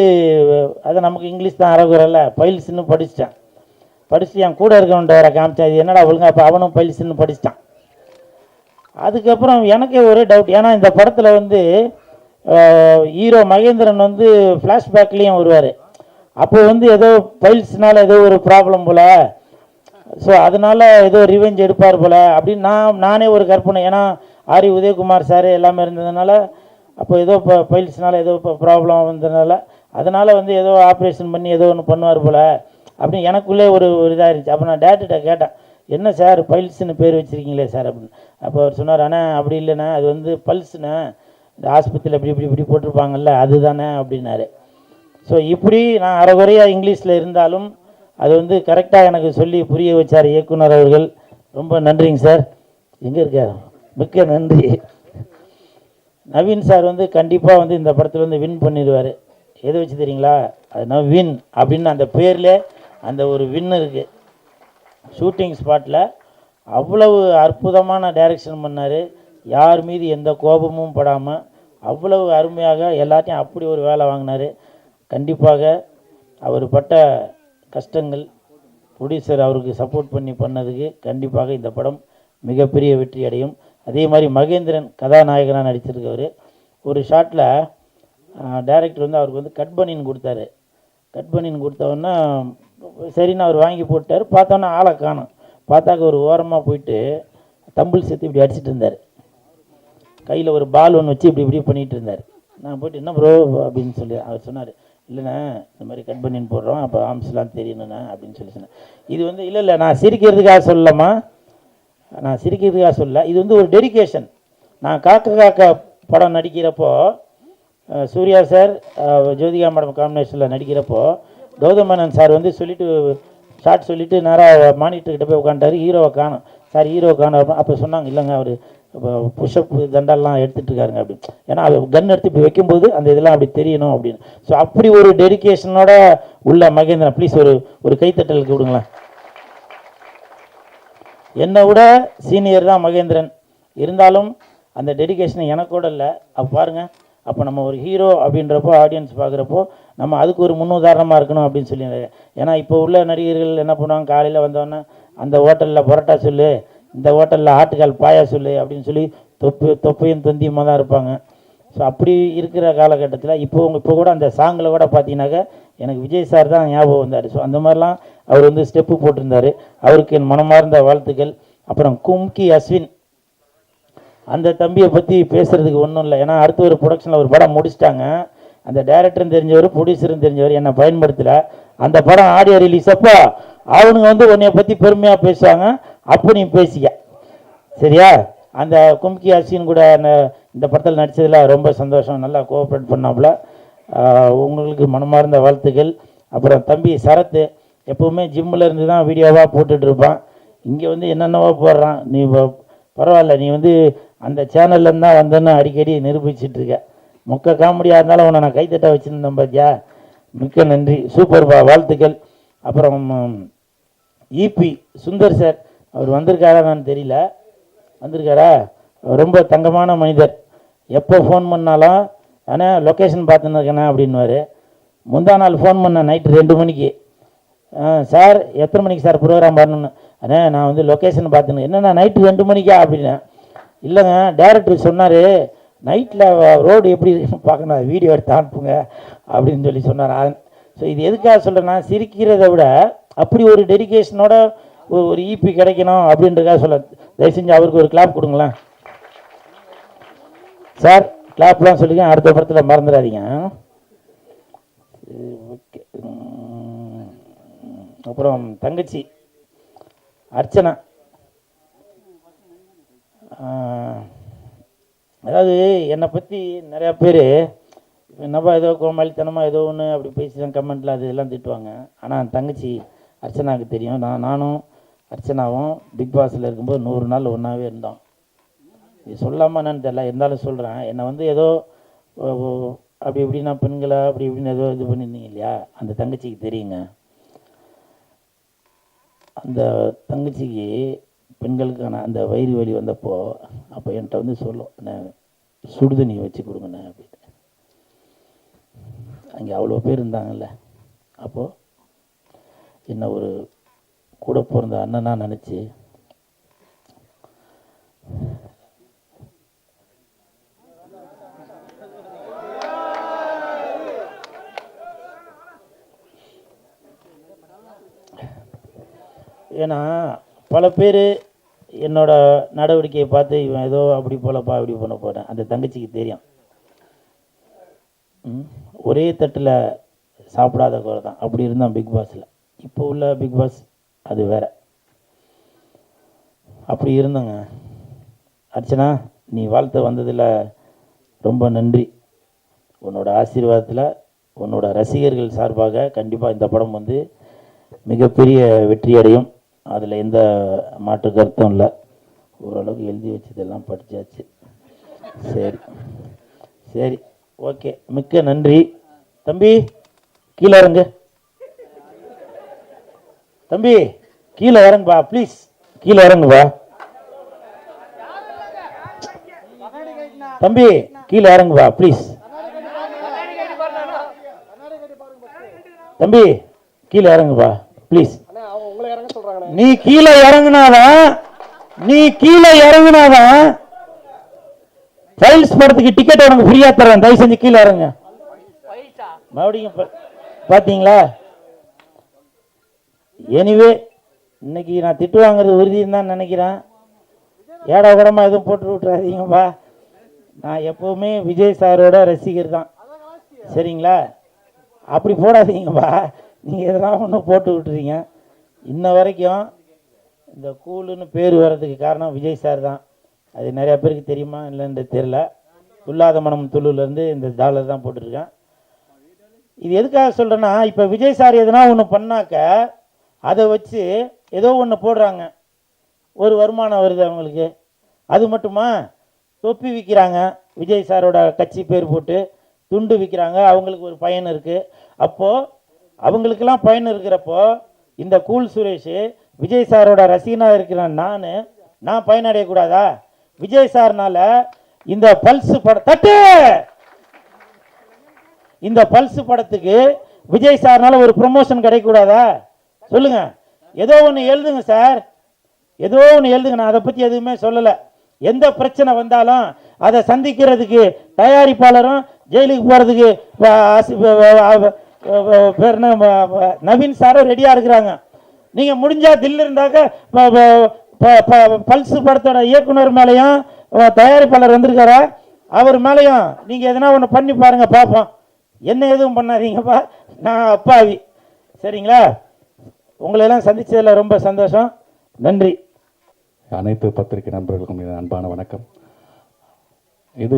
அதை நமக்கு இங்கிலீஷ் தான் அறகுறல பைல்ஸ்ன்னு படிச்சிட்டேன். படிச்சுட்டு என் கூட இருக்கவன்ட்ட வேற காமிச்சேன், இது என்னடா ஒழுங்கா, அப்போ அவனும் பைல்ஸ்ன்னு படிச்சிட்டான். அதுக்கப்புறம் எனக்கே ஒரு டவுட், ஏன்னா இந்த படத்தில் வந்து ஹீரோ மகேந்திரன் வந்து ஃப்ளாஷ்பேக்லேயும் வருவார். அப்போ வந்து ஏதோ பைல்ஸ்னால ஏதோ ஒரு ப்ராப்ளம் போல், ஸோ அதனால் ஏதோ ரிவெஞ்ச் எடுப்பார் போல் அப்படின்னு நானே ஒரு கற்பனை. ஏன்னா ஆரி உதயகுமார் சார் எல்லாமே இருந்ததுனால அப்போ ஏதோ இப்போ பைல்ஸ்னால ஏதோ இப்போ ப்ராப்ளம் வந்ததுனால அதனால் வந்து ஏதோ ஆப்ரேஷன் பண்ணி ஏதோ ஒன்று பண்ணுவார் போல் அப்படின்னு எனக்குள்ளே ஒரு இதாக இருந்துச்சு. அப்போ நான் டேரக்டர்கிட்ட கேட்டேன், என்ன சார் பைல்ஸ்னு பேர் வச்சுருக்கீங்களே சார் அப்படின்னு. அப்போ அவர் சொன்னார், அண்ணா அப்படி இல்லைண்ணே, அது வந்து பல்ஸ்ண்ணே, இந்த ஆஸ்பத்திரியில் இப்படி இப்படி இப்படி போட்டிருப்பாங்கல்ல அதுதானே அப்படின்னாரு. ஸோ இப்படி நான் அரைகுறையாக இங்கிலீஷில் இருந்தாலும் அது வந்து கரெக்டாக எனக்கு சொல்லி புரிய வச்சார் இயக்குனர் அவர்கள். ரொம்ப நன்றிங்க சார். எங்கே இருக்கார்? மிக்க நன்றி. நவீன் சார் வந்து கண்டிப்பாக வந்து இந்த படத்தில் வந்து வின் பண்ணிடுவார். எதை வச்சு தெரியுங்களா? அது நவீன் அப்படின்னு அந்த பேரில் அந்த ஒரு வின் இருக்குது. ஷூட்டிங் ஸ்பாட்டில் அவ்வளவு அற்புதமான டைரக்ஷன் பண்ணார். யார் மீது எந்த கோபமும் படாமல் அவ்வளவு அருமையாக எல்லாத்தையும் அப்படி ஒரு வேலை வாங்கினார். கண்டிப்பாக அவர் பட்ட கஷ்டங்கள் ப்ரொடியூசர் அவருக்கு சப்போர்ட் பண்ணி பண்ணதுக்கு கண்டிப்பாக இந்த படம் மிகப்பெரிய வெற்றி அடையும். அதே மாதிரி மகேந்திரன் கதாநாயகனாக நடிச்சிருக்கவர். ஒரு ஷாட்டில் டைரக்டர் வந்து அவருக்கு வந்து கட் பனின்னு கொடுத்தாரு. கட் பனின்னு கொடுத்தவொன்னே சரின்னு அவர் வாங்கி போட்டார். பார்த்தோன்னா ஆளை காணும். பார்த்தாக்க ஒரு ஓரமாக போயிட்டு தம்பிள் சேர்த்து இப்படி அடிச்சிட்டு இருந்தார். கையில் ஒரு பால் ஒன்று வச்சு இப்படி இப்படி பண்ணிகிட்டு இருந்தார். நான் போய்ட்டு என்ன ப்ரோ அப்படின்னு சொல்லி அவர் சொன்னார், இல்லைண்ணா இந்த மாதிரி கட் பண்ணின்னு போடுறோம், அப்போ ஆம்ஸ்லாம் தெரியணுண்ணா அப்படின்னு சொல்லி சொன்னேன். இது வந்து இல்லை நான் சிரிக்கிறதுக்காக சொல்லலாமா, நான் சிரிக்கிறதுக்காக சொல்ல, இது வந்து ஒரு டெடிகேஷன். நான் காக்கா படம் நடிக்கிறப்போ சூர்யா சார் ஜோதிகா மேடம் காம்பினேஷனில் நடிக்கிறப்போ கௌதமேனன் சார் வந்து சொல்லிவிட்டு ஷார்ட் சொல்லிவிட்டு நேராக மானிட்டர்கிட்ட போய் உட்காந்துட்டார். ஹீரோவை காணும் சார், ஹீரோவை காணும். அப்போ சொன்னாங்க, இல்லைங்க அவர் இப்போ புஷ்அப் தண்டெல்லாம் எடுத்துகிட்டு இருக்காருங்க அப்படின்னு. ஏன்னா அது கன் எடுத்து இப்போ வைக்கும்போது அந்த இதெல்லாம் அப்படி தெரியணும் அப்படின்னு. ஸோ அப்படி ஒரு டெடிகேஷனோட உள்ள மகேந்திரன், ப்ளீஸ் ஒரு கைத்தட்டலுக்கு விடுங்களேன். என்னை விட சீனியர் தான் மகேந்திரன், இருந்தாலும் அந்த டெடிகேஷன் எனக்கூட இல்லை. அப்போ பாருங்கள், அப்போ நம்ம ஒரு ஹீரோ அப்படின்றப்போ ஆடியன்ஸ் பார்க்குறப்போ நம்ம அதுக்கு ஒரு முன்னுதாரணமாக இருக்கணும் அப்படின்னு சொல்லி. ஏன்னா இப்போ உள்ள நடிகர்கள் என்ன பண்ணுவாங்க, காலையில் வந்தோடனே அந்த ஹோட்டலில் பரோட்டா சொல்லு, இந்த ஹோட்டலில் ஆட்டுக்கால் பாயா சொல்லு அப்படின்னு சொல்லி தொப்பையும் தொந்தியுமாக தான் இருப்பாங்க. ஸோ அப்படி இருக்கிற காலகட்டத்தில் இப்போ கூட அந்த சாங்கில் கூட பார்த்தீங்கன்னாக்கா எனக்கு விஜய் சார் தான் ஞாபகம் வந்தார். ஸோ அந்த மாதிரிலாம் அவர் வந்து ஸ்டெப்பு போட்டிருந்தார். அவருக்கு என் மனமார்ந்த வாழ்த்துக்கள். அப்புறம் கும்கி அஸ்வின், அந்த தம்பியை பற்றி பேசுகிறதுக்கு ஒன்றும் இல்லை. ஏன்னா அடுத்த ஒரு ப்ரொடக்ஷனில் ஒரு படம் முடிச்சிட்டாங்க. அந்த டைரக்டரும் தெரிஞ்சவர், ப்ரொடியூசரும் தெரிஞ்சவர், என்னை பயன்படுத்தலை. அந்த படம் ஆடியோ ரிலீஸ் அப்போ அவனுங்க வந்து உன்னைய பற்றி பெருமையாக பேசுவாங்க, அப்போ நீ பேசிக்க சரியா. அந்த கும்கி அஸ்வின் கூட இந்த படத்தில் நடித்ததில் ரொம்ப சந்தோஷம், நல்லா கோஆப்ரேட் பண்ணாப்புல. உங்களுக்கு மனமார்ந்த வாழ்த்துக்கள். அப்புறம் தம்பி சரத்து எப்போவுமே ஜிம்மில் இருந்து தான் வீடியோவாக போட்டுட்ருப்பான். இங்கே வந்து என்னென்னவோ போடுறான். நீ பரவாயில்ல, நீ வந்து அந்த சேனல்லேருந்து தான் வந்தேன்னு அடிக்கடி நிரூபிச்சிட்ருக்க. மொக்க காமெடியாக இருந்தாலும் உன்னை நான் கைத்தட்ட வச்சுருந்தேன் பார்த்தியா, மிக்க நன்றி, சூப்பர்பா, வாழ்த்துக்கள். அப்புறம் இபி சுந்தர் சார், அவர் வந்திருக்காரான்னு தெரியல, வந்திருக்காரா? ரொம்ப தங்கமான மனிதர். எப்போ ஃபோன் பண்ணாலும் ஆனால் லொக்கேஷன் பார்த்துன்னு இருக்கேண்ணா அப்படின்வார். முந்தா நாள் ஃபோன் பண்ணேன் நைட்டு 2 மணிக்கு, சார் எத்தனை மணிக்கு சார் ப்ரோக்ராம் பண்ணணுன்னு. அண்ணே நான் வந்து லொக்கேஷன் பார்த்துன்னு. என்னண்ணா நைட்டு 2 மணிக்கா அப்படின்னேன். இல்லைங்க டேரக்டர் சொன்னார் நைட்டில் ரோடு எப்படி பார்க்கணும், வீடியோ எடுத்து அனுப்புங்க அப்படின்னு சொல்லி சொன்னார். ஸோ இது எதுக்காக சொல்கிறேன்னா, சிரிக்கிறத விட அப்படி ஒரு டெடிகேஷனோட ஒரு இபி கிடைக்கணும் அப்படின்றதுக்காக சொல்ல. தயவு செஞ்சு அவருக்கு ஒரு கிளாப் கொடுங்களேன் சார். கிளாப்லாம் சொல்லிங்க, அடுத்த படத்தில் மறந்துடாதீங்க. ஓகே. அப்புறம் தங்கச்சி அர்ச்சனா, அதாவது என்னை பற்றி நிறையா பேர் என்னப்பா ஏதோ கோமாளித்தனமாக ஏதோ ஒன்று அப்படி பேசிதான் கமெண்ட்டில் அது எல்லாம் திட்டுவாங்க. ஆனால் தங்கச்சி அர்ச்சனாவுக்கு தெரியும். நானும் அர்ச்சனாவும் பிக் பாஸில் இருக்கும்போது 100 நாள் ஒன்றாவே இருந்தோம். இது சொல்லாமல் என்னன்னு தெரியல, இருந்தாலும் சொல்கிறேன். என்னை வந்து ஏதோ அப்படி இப்படின்னா பெண்களை அப்படி இப்படின்னு ஏதோ இது பண்ணியிருந்தீங்க இல்லையா, அந்த தங்கச்சிக்கு தெரியுங்க. அந்த தங்கச்சிக்கு பெண்களுக்கான அந்த வயிறு வலி வந்தப்போ அப்போ என்கிட்ட வந்து சொல்லும், சுடுதண்ணி வச்சு கொடுங்கண்ணே அப்படின்னு. அங்கே அவ்வளோ பேர் இருந்தாங்கல்ல, அப்போது என்ன ஒரு கூட பிறந்த அண்ணனாக நினச்சி ஏன்னா பல பேர் என்னோட நடவடிக்கையை பார்த்து இவன் ஏதோ அப்படி போலப்பா அப்படி பண்ண போகிறேன், அந்த தங்கச்சிக்கு தெரியும். ஒரே தட்டில் சாப்பிடாத குறை தான், அப்படி இருந்தான் பிக் பாஸில். இப்போ உள்ள பிக் பாஸ் அது வேற. அப்படி இருந்தங்க. அர்ச்சனா, நீ வாழ்த்த வந்ததில் ரொம்ப நன்றி. உன்னோட ஆசீர்வாதத்தில், உன்னோட ரசிகர்கள் சார்பாக கண்டிப்பாக இந்த படம் வந்து மிகப்பெரிய வெற்றி அடையும். அதில் எந்த மாற்று கருத்தும் இல்லை. ஓரளவுக்கு எழுதி வச்சதெல்லாம் படித்தாச்சு. சரி சரி, ஓகே, மிக்க நன்றி. தம்பி கீழே இறங்கு, தம்பி கீழே இறங்குப்பா ப்ளீஸ், கீழே இறங்குப்பா தம்பி, கீழே இறங்குப்பா ப்ளீஸ். தம்பி கீழே இறங்குப்பா ப்ளீஸ். நீ கீழே இறங்குனாதான் ஃபைல்ஸ் படத்துக்கு டிக்கெட் உனக்கு ஃப்ரீயா தரேன். தயவு செஞ்சு கீழே இறங்க. மறுபடியும் பாத்தீங்களா? எனிவே இன்னைக்கு நான் திட்டு வாங்குறது உறுதின்னு தான் நினைக்கிறேன். ஏடா கூடமா எதுவும் போட்டு விட்டுறாதீங்கப்பா. நான் எப்பவுமே விஜய் சாரோட ரசிகர் தான், சரிங்களா? அப்படி போடாதீங்கப்பா. நீங்கள் எதனா ஒன்று போட்டு விட்டுறீங்க. இன்ன வரைக்கும் இந்த கூலுன்னு பேர் வர்றதுக்கு காரணம் விஜய் சார் தான். அது நிறையா பேருக்கு தெரியுமா இல்லைன்னு தெரியல. துல்லாத மனம் துள்ளுலேருந்து இந்த டாலர் தான் போட்டிருக்கேன். இது எதுக்காக சொல்கிறேன்னா, இப்போ விஜய் சார் எதனா ஒன்று பண்ணாக்க அதை வச்சு ஏதோ ஒன்று போடுறாங்க, ஒரு வருமானம் வருது அவங்களுக்கு. அது மட்டுமா, தொப்பி விற்கிறாங்க, விஜய் சாரோட கட்சி பேர் போட்டு துண்டு விற்கிறாங்க, அவங்களுக்கு ஒரு பயன் இருக்குது. அப்போது அவங்களுக்கெல்லாம் பயன் இருக்கிறப்போ இந்த கூல் சுரேஷ் விஜய் சாரோட ரசிகனாக இருக்கிறேன் நான் பயனடையக்கூடாதா? விஜய் சார்னால இந்த பல்ஸ் இந்த பல்ஸ் படத்துக்கு விஜய் சார்னால ஒரு ப்ரொமோஷன் கிடைக்கக்கூடாதா? சொல்லுங்க. ஏதோ ஒன்று எழுதுங்க சார், ஏதோ ஒன்று எழுதுங்க. நான் அதை பற்றி எதுவுமே சொல்லலை. எந்த பிரச்சனை வந்தாலும் அதை சந்திக்கிறதுக்கு தயாரிப்பாளரும் ஜெயிலுக்கு போகிறதுக்கு பேர் நவீன் சாரும் ரெடியாக இருக்கிறாங்க. நீங்கள் முடிஞ்சால் தில் இருந்தாக்க பல்ஸ் படத்தோட இயக்குனர் மேலேயும் தயாரிப்பாளர் வந்திருக்காரா, அவர் மேலேயும் நீங்கள் எதனா ஒன்று பண்ணி பாருங்கள், பார்ப்போம். என்ன எதுவும் பண்ணாதீங்கப்பா, நான் அப்பாவி, சரிங்களா? உங்களெல்லாம் சந்தித்ததில் ரொம்ப சந்தோஷம். நன்றி. அனைத்து பத்திரிகை நண்பர்களுக்கும் என் அன்பான வணக்கம். இது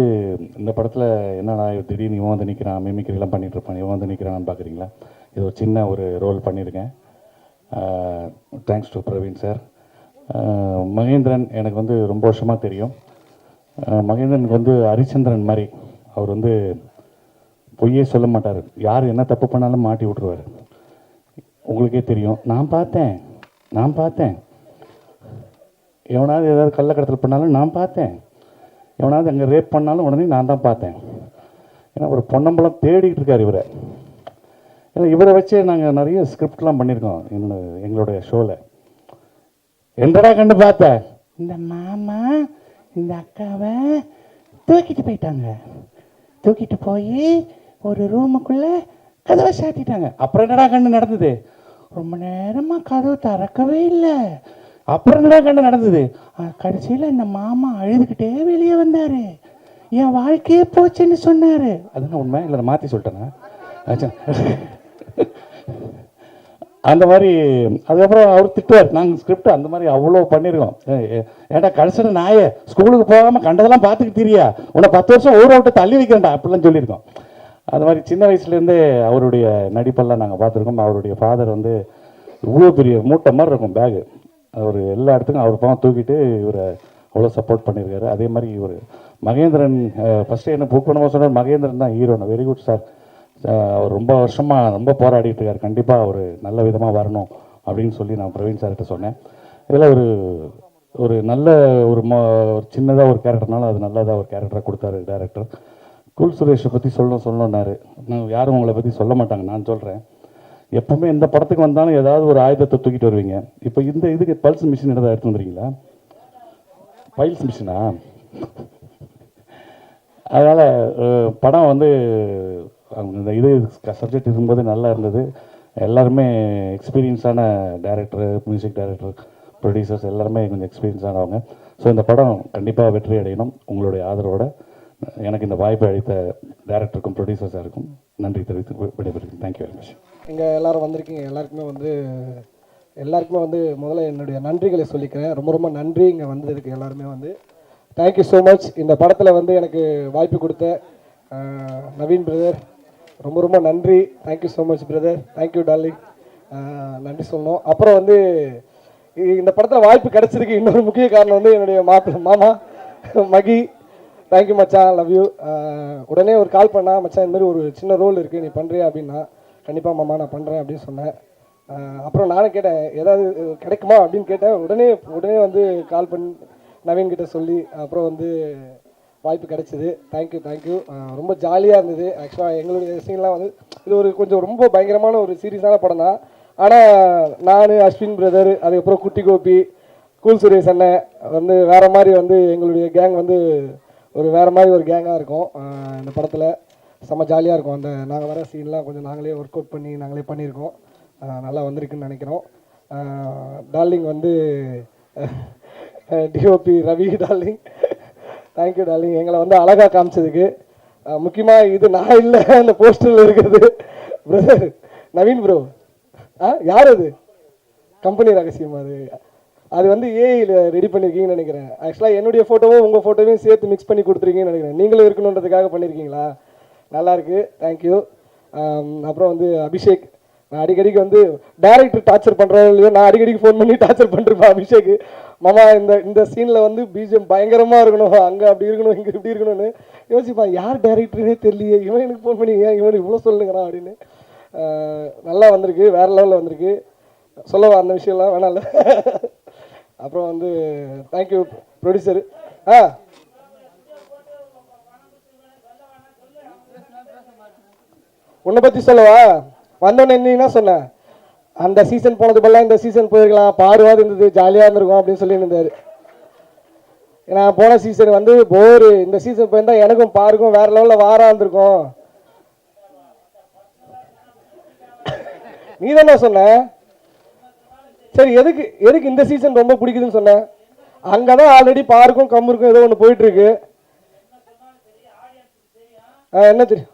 இந்த படத்தில் என்னன்னா, திடீர்னு இவன் வந்து நிற்கிறான், மிமிக்ரிலாம் பண்ணிகிட்டு இருப்பான், இவன் வந்து நிற்கிறான்னு பார்க்குறீங்களா? இது ஒரு சின்ன ஒரு ரோல் பண்ணியிருக்கேன். Thanks to Praveen sir. Mahendran எனக்கு வந்து ரொம்ப வருஷமாக தெரியும். மகேந்திரனுக்கு வந்து ஹரிச்சந்திரன் மாதிரி. அவர் வந்து பொய்யே சொல்ல மாட்டார், யார் என்ன தப்பு பண்ணாலும் மாட்டி விட்ருவார். உங்களுக்கே தெரியும். நான் பார்த்தேன் எவனாவது ஏதாவது கள்ளக்கடத்தல் பண்ணாலும் நான் பார்த்தேன், எவனாவது அங்கே ரேப் பண்ணாலும் உடனே நான் தான் பார்த்தேன். ஏன்னா ஒரு பொன்னம்பலம் தேடிக்கிட்டு இருக்கார் இவரை. ஏன்னா இவரை வச்சு நாங்கள் நிறைய ஸ்கிரிப்ட்லாம் பண்ணியிருக்கோம் எங்களுடைய ஷோவில். என்னடா கண்டு பார்த்தேன், இந்த மாமா இந்த அக்காவை தூக்கிட்டு போயிட்டாங்க, தூக்கிட்டு போய் ஒரு ரூமுக்குள்ளே கதவை சாத்திட்டாங்க. அப்புறம் என்னடா கண்டு நடந்தது, ரொம்ப நேரமாக கதவு திறக்கவே இல்லை. அப்புறம் என்னடா கண்டு நடந்தது, கடைசியில் இந்த மாமா அழுதுகிட்டே வெளியே வந்தார், என் வாழ்க்கையே போச்சுன்னு சொன்னார். அதுதான் உண்மை இல்லை, மாற்றி சொல்லிட்டேன்னா அந்த மாதிரி. அதுக்கப்புறம் அவர் திட்டுவார், நாங்கள் ஸ்கிரிப்ட் அந்த மாதிரி அவ்வளோ பண்ணியிருக்கோம். ஏன்டா கடைசியில் நாயே ஸ்கூலுக்கு போகாமல் கண்டதெல்லாம் பார்த்துக்கிட்டு தெரியா, உன்னை 10 வருஷம் ஊரை விட்டு தள்ளி வைக்கிறேன்டா அப்படிலாம் சொல்லியிருக்கோம். அது மாதிரி சின்ன வயசுலேருந்தே அவருடைய நடிப்பெல்லாம் நாங்கள் பார்த்துருக்கோம். அவருடைய ஃபாதர் வந்து இவ்வளோ பெரிய மூட்டை மாதிரி இருக்கும் பேகு, அவர் எல்லா இடத்துக்கும் அவர் பக்கம் தூக்கிட்டு இவரை அவ்வளோ சப்போர்ட் பண்ணியிருக்காரு. அதே மாதிரி இவர் மகேந்திரன் ஃபஸ்ட்டு என்ன புக் பண்ணும்போது சொன்னார், மகேந்திரன் தான் ஹீரோ. வெரி குட் சார், அவர் ரொம்ப வருஷமாக ரொம்ப போராடிட்டு இருக்கார், கண்டிப்பாக அவர் நல்ல விதமாக வரணும் அப்படின்னு சொல்லி நான் பிரவீன் சார்கிட்ட சொன்னேன். இதில் ஒரு நல்ல ஒரு சின்னதாக ஒரு கேரக்டர்னால அது நல்லதாக ஒரு கேரக்டராக கொடுத்தாரு டைரக்டர். கூல் சுரேஷை பற்றி சொல்லணுன்னாரு. நான் யாரும் உங்களை பற்றி சொல்ல மாட்டாங்க, நான் சொல்கிறேன். எப்பவுமே எந்த படத்துக்கு வந்தாலும் ஏதாவது ஒரு ஆயுதத்தை தூக்கிட்டு வருவீங்க. இப்போ இந்த இதுக்கு பல்ஸ் மிஷின் ஏதாவது எடுத்து வந்துடுறீங்களா? பைல்ஸ் மிஷினா? அதனால் படம் வந்து இந்த இது சப்ஜெக்ட் இருக்கும்போது நல்லா இருந்தது. எல்லாருமே எக்ஸ்பீரியன்ஸான டைரக்டர், மியூசிக் டைரக்டர், ப்ரொடியூசர்ஸ் எல்லாருமே கொஞ்சம் எக்ஸ்பீரியன்ஸானவங்க. ஸோ இந்த படம் கண்டிப்பாக வெற்றி அடையணும். உங்களுடைய ஆதரவோட எனக்கு இந்த வாய்ப்பை அளித்த டைரக்டருக்கும் ப்ரொடியூசர்ஸாருக்கும் நன்றி தெரிவித்து விடைபெறுகிறேன். Thank you very much. இங்கே எல்லோரும் வந்திருக்கீங்க, எல்லாருக்குமே வந்து முதல்ல என்னுடைய நன்றிகளை சொல்லிக்கிறேன். ரொம்ப ரொம்ப நன்றி இங்கே வந்ததுக்கு எல்லாருமே வந்து தேங்க்யூ ஸோ மச். இந்த படத்தில் வந்து எனக்கு வாய்ப்பு கொடுத்த நவீன் பிரதர் ரொம்ப ரொம்ப நன்றி. Thank you so much brother, thank you darling, நன்றி சொல்லணும். அப்புறம் வந்து இந்த படத்தில் வாய்ப்பு கிடைச்சதுக்கு இன்னொரு முக்கிய காரணம் வந்து என்னுடைய மாமா மகி. தேங்க்யூ மச்சான், லவ் யூ. உடனே ஒரு கால் பண்ணா, மச்சான் இந்த மாதிரி ஒரு சின்ன ரோல் இருக்குது, நீ பண்ணுறியா அப்படின்னா, கண்டிப்பாக மாமா நான் பண்ணுறேன் அப்படின்னு சொன்னேன். அப்புறம் நானும் கேட்டேன் ஏதாவது கிடைக்குமா அப்படின்னு கேட்டேன். உடனே வந்து கால் பண்ணி நவீன் கிட்ட சொல்லி அப்புறம் வந்து வாய்ப்பு கிடைச்சிது. தேங்க்யூ. ரொம்ப ஜாலியாக இருந்தது. ஆக்சுவலாக எங்களுடைய சீன்லாம் வந்து இது ஒரு கொஞ்சம் ரொம்ப பயங்கரமான ஒரு சீரியஸான படம் தான். ஆனால் நான், அஸ்வின் பிரதர், அதுக்கப்புறம் குட்டி கோபி, கூல் சுரேஷ் அண்ணன் வந்து வேறு மாதிரி வந்து எங்களுடைய கேங் வந்து ஒரு வேறு மாதிரி ஒரு கேங்காக இருக்கும். இந்த படத்தில் செம்ம ஜாலியாக இருக்கும். அந்த நாங்கள் வர சீன்லாம் கொஞ்சம் நாங்களே ஒர்க் அவுட் பண்ணி நாங்களே பண்ணியிருக்கோம். நல்லா வந்திருக்குன்னு நினைக்கிறோம். டார்லிங் வந்து DOP Ravi darling, thank you darling, எங்களை வந்து அழகாக காமிச்சதுக்கு. முக்கியமாக இது நான் இல்லை, அந்த போஸ்டரில் இருக்கிறது பிரதர் நவீன் ப்ரோ. யார் அது? கம்பெனி ரகசியம் அது வந்து ஏஐயில் ரெடி பண்ணியிருக்கீங்கன்னு நினைக்கிறேன். ஆக்சுவலாக என்னுடைய ஃபோட்டோவும் உங்கள் ஃபோட்டோவையும் சேர்த்து மிக்ஸ் பண்ணி கொடுத்துருக்கீங்கன்னு நினைக்கிறேன். நீங்களும் இருக்கணுன்றதுக்காக பண்ணியிருக்கீங்களா? நல்லாயிருக்கு, தேங்க்யூ. அப்புறம் வந்து அபிஷேக், நான் அடிக்கடிக்கு வந்து டைரக்டர் டார்ச்சர் பண்ணுறோம் இல்லையோ, நான் அடிக்கடிக்கு ஃபோன் பண்ணி டார்ச்சர் பண்ணிருப்பேன் அபிஷேக். மாமா இந்த சீனில் வந்து பிஜிஎம் பயங்கரமாக இருக்கணும், அங்கே அப்படி இருக்கணும், இங்கே இப்படி இருக்கணும்னு யோசிப்பான். யார் டைரக்டர்னே தெரியலையே, இவன் எனக்கு ஃபோன் பண்ணி ஏன் இவன் இவ்வளோ சொல்லுங்கிறான் அப்படின்னு. நல்லா வந்திருக்கு, வேறு லெவலில் வந்திருக்கு. சொல்லவா அந்த விஷயம்லாம் வேணாம்ல. அப்புறம் வந்து தேங்க்யூ ப்ரொடியூசர். உன்னை பற்றி சொல்லவா? வந்தோடனே என்ன சொன்னேன், அந்த சீசன் போனது போல இந்த சீசன் போயிருக்கலாம், பாருவாது இருந்தது, ஜாலியாக இருந்திருக்கும் அப்படின்னு சொல்லி இருந்தார். நான் போன சீசன் வந்து போரு, இந்த சீசன் போயிருந்தா எனக்கும் பாருக்கும் வேற லெவலில் வாரா இருந்திருக்கும். நீ தானே சொன்ன, சரி எதுக்கு இந்த சீசன் ரொம்ப பிடிக்குதுன்னு சொன்னேன். அங்கதான் ஆல்ரெடி பார்க்கும் கம்முருக்கும் ஏதோ ஒன்று போயிட்டு இருக்கு. என்ன தெரியும்,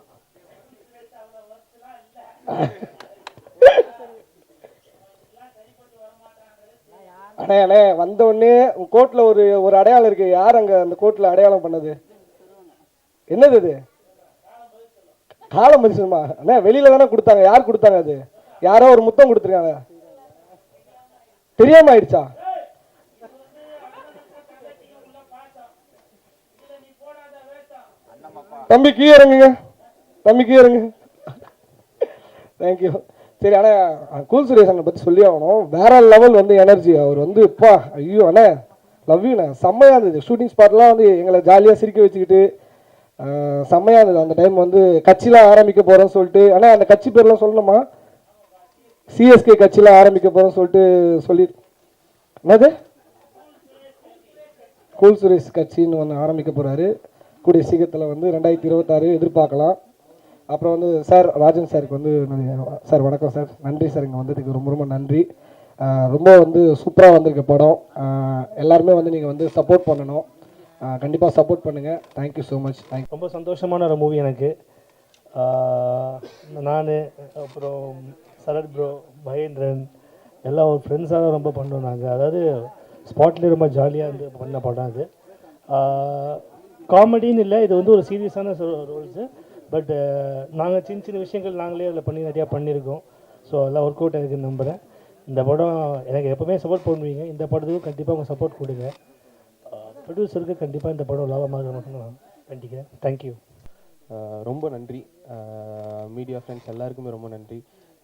அண்ணே வந்த உடனே கோர்ட்ல ஒரு அடையாளம் இருக்கு. யார் அங்க அந்த கோர்ட்ல அடையாளம் பண்ணது? என்னது அது? காலம் மனுஷனுமா? அண்ணே வெளியில தானே கொடுத்தாங்க. யார் கொடுத்தாங்க? அது யாரோ ஒரு முத்தம் கொடுத்துருக்காங்க. தெரியாம ஆயிடுச்சா? தம்பி கீழே இறங்குங்க, தேங்க்யூ. சரி அண்ணா, கூல் சுரேஷ் அண்ணனை பற்றி சொல்லி ஆகணும். வேற லெவல் வந்து எனர்ஜி அவர் வந்து. இப்பா ஐயோ அண்ணே, லவ் யூண்ணே. செம்மையாக இருந்தது. ஷூட்டிங் ஸ்பாட்லாம் வந்து எங்களை ஜாலியாக சிரிக்க வச்சுக்கிட்டு செம்மையாக இருந்தது. அந்த டைம் வந்து கட்சிலாம் ஆரம்பிக்க போகிறோன்னு சொல்லிட்டு, ஆனால் அந்த கட்சி பேர்லாம் சொல்லணுமா? சிஎஸ்கே கட்சியில் ஆரம்பிக்க போகிறோன்னு சொல்லிட்டு என்னது கூல் சுரேஷ் கட்சின்னு ஒன்று ஆரம்பிக்க போகிறாரு. கூடிய சீக்கிரத்தில் வந்து 2026 எதிர்பார்க்கலாம். அப்புறம் வந்து சார் ராஜன் சாருக்கு வந்து சார் வணக்கம் சார், நன்றி சார், இங்கே வந்ததுக்கு ரொம்ப ரொம்ப நன்றி. ரொம்ப வந்து சூப்பராக வந்திருக்க படம். எல்லாருமே வந்து நீங்கள் வந்து சப்போர்ட் பண்ணணும், கண்டிப்பாக சப்போர்ட் பண்ணுங்கள். Thank you so much. ரொம்ப சந்தோஷமான ஒரு மூவி எனக்கு. நான் அப்புறம் சரத் ப்ரோ, மகேந்திரன் எல்லாம் ஒரு ஃப்ரெண்ட்ஸாக ரொம்ப பண்ணோம் நாங்கள். அதாவது ஸ்பாட்லேயே ரொம்ப ஜாலியாக இருந்து பண்ண படம் அது. காமெடின்னு இல்லை, இது வந்து ஒரு சீரியஸான ரோல்ஸு. பட் நாங்கள் சின்ன சின்ன விஷயங்கள் நாங்களே அதில் பண்ணி நிறையா பண்ணியிருக்கோம். ஸோ எல்லாம் ஒர்க் அவுட் ஆகிருக்குன்னு நம்புகிறேன். இந்த படம் எனக்கு எப்போவுமே சப்போர்ட் பண்ணுவீங்க, இந்த படத்துக்கும் கண்டிப்பாக உங்கள் சப்போர்ட் கொடுங்க. ப்ரொடியூசருக்கு கண்டிப்பாக இந்த படம் லாபமாக நான் வேண்டிக்கிறேன். தேங்க்யூ. ரொம்ப நன்றி. மீடியா ஃப்ரெண்ட்ஸ் எல்லாருக்குமே ரொம்ப நன்றி.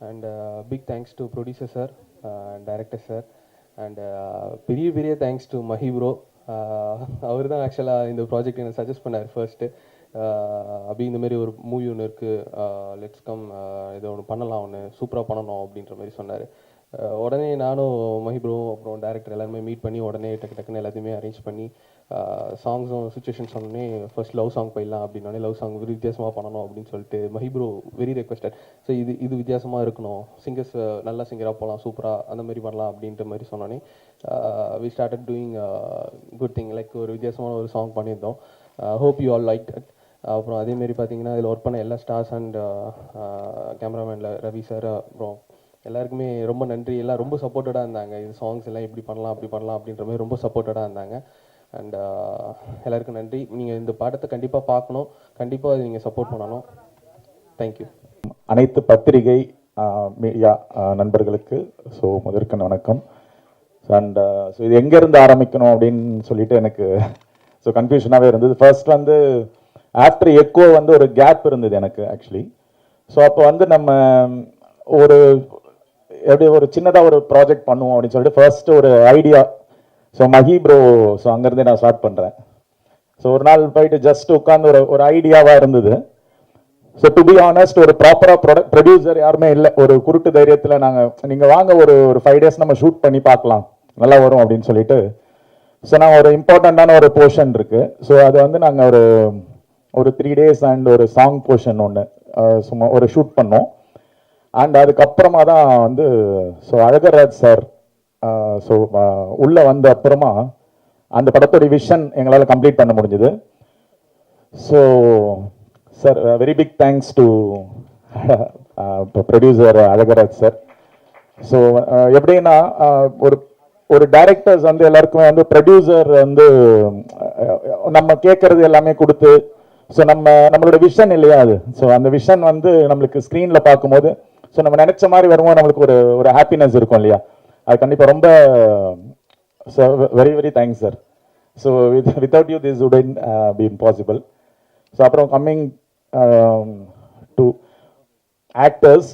And big thanks to producer sir, director sir, and பெரிய தேங்க்ஸ் டு மஹி ப்ரோ. அவர் தான் ஆக்சுவலாக இந்த ப்ராஜெக்ட் எனக்கு சஜஸ்ட் பண்ணார் ஃபர்ஸ்ட்டு. அப்படி இந்தமாரி ஒரு மூவி ஒன்று இருக்குது, லெட்ஸ் கம் இதை ஒன்று பண்ணலாம், ஒன்று சூப்பராக பண்ணணும் அப்படின்ற மாதிரி சொன்னார். உடனே நானும் மஹிப்ரோ அப்புறம் டேரக்டர் எல்லாருமே மீட் பண்ணி உடனே டக்குன்னு எல்லாத்தையுமே அரேஞ்ச் பண்ணி சாங்ஸும் சுச்சுவேஷன் சொன்னோடனே ஃபர்ஸ்ட் லவ் சாங் போயிடலாம் அப்படின்னோடனே லவ் சாங் வித்தியாசமாக பண்ணணும் அப்படின்னு சொல்லிட்டு மஹிப்ரோ வெரி ரெக்வஸ்டட். ஸோ இது வித்தியாசமாக இருக்கணும், சிங்கர்ஸ் நல்ல சிங்கராக போகலாம், சூப்பராக அந்த மாதிரி பண்ணலாம் அப்படின்ற மாதிரி சொன்னோன்னே we started doing good thing, like ஒரு வித்தியாசமான ஒரு சாங் பண்ணியிருந்தோம். Hope you all like it. அப்புறம் அதேமாரி பார்த்தீங்கன்னா இதில் ஒர்க் பண்ண எல்லா ஸ்டார்ஸ் அண்ட் கேமராமேனில் ரவி சார் அப்புறம் எல்லாருக்குமே ரொம்ப நன்றி. எல்லாம் ரொம்ப சப்போர்ட்டடாக இருந்தாங்க. இது சாங்ஸ் எல்லாம் இப்படி பண்ணலாம் அப்படி பண்ணலாம் அப்படின்ற மாதிரி ரொம்ப சப்போர்ட்டடாக இருந்தாங்க. அண்ட் எல்லாருக்கும் நன்றி. நீங்கள் இந்த படத்தை கண்டிப்பாக பார்க்கணும், கண்டிப்பாக அதை நீங்கள் சப்போர்ட் பண்ணணும். தேங்க்யூ. அனைத்து பத்திரிகை மீடியா நண்பர்களுக்கு முதற்கண் வணக்கம். அண்ட் இது எங்கேருந்து ஆரம்பிக்கணும் அப்படின்னு சொல்லிட்டு எனக்கு கன்ஃபியூஷனாகவே இருந்தது. ஃபர்ஸ்ட் வந்து ஆஃப்டர் எக்கோ வந்து ஒரு கேப் இருந்தது எனக்கு ஆக்சுவலி. அப்போ நம்ம ஒரு எப்படி ஒரு சின்னதாக ஒரு ப்ராஜெக்ட் பண்ணுவோம் அப்படின்னு சொல்லிட்டு ஃபர்ஸ்ட் ஒரு ஐடியா. மஹி ப்ரோ அங்கேருந்தே நான் ஸ்டார்ட் பண்ணுறேன். ஒரு நாள் போயிட்டு ஜஸ்ட் உட்காந்து ஒரு ஐடியாவாக இருந்தது. டு பி ஆனஸ்ட் ஒரு ப்ராப்பராக ப்ரொடியூசர் யாருமே இல்லை. ஒரு குருட்டு தைரியத்தில் நீங்கள் வாங்க ஒரு 5 days நம்ம ஷூட் பண்ணி பார்க்கலாம், நல்லா வரும் அப்படின்னு சொல்லிட்டு. நான் ஒரு இம்பார்ட்டண்ட்டான ஒரு போர்ஷன் இருக்குது. அது நாங்கள் ஒரு 3 days அண்ட் ஒரு சாங் போர்ஷன் ஒன்று சும்மா ஒரு ஷூட் பண்ணோம். அண்ட் அதுக்கப்புறமா தான் அழகராஜ் சார் உள்ளே வந்த அப்புறமா அந்த படத்தோட விஷன் எங்களால் கம்ப்ளீட் பண்ண முடிஞ்சது. Sir very big thanks to producer Alagaraj sir. எப்படின்னா ஒரு டைரக்டர்ஸ் எல்லாருக்குமே ப்ரொடியூசர் நம்ம கேட்கறது எல்லாமே கொடுத்து நம்மளோட விஷன் இல்லையா அது. அந்த விஷன் நம்மளுக்கு ஸ்க்ரீனில் பார்க்கும்போது நம்ம நினைச்ச மாதிரி வரும்போது நம்மளுக்கு ஒரு ஹாப்பினஸ் இருக்கும் இல்லையா. அது கண்டிப்பாக ரொம்ப very very thanks sir. Without you this wouldn't B impossible. அப்புறம் கம்மிங் டு ஆக்டர்ஸ்,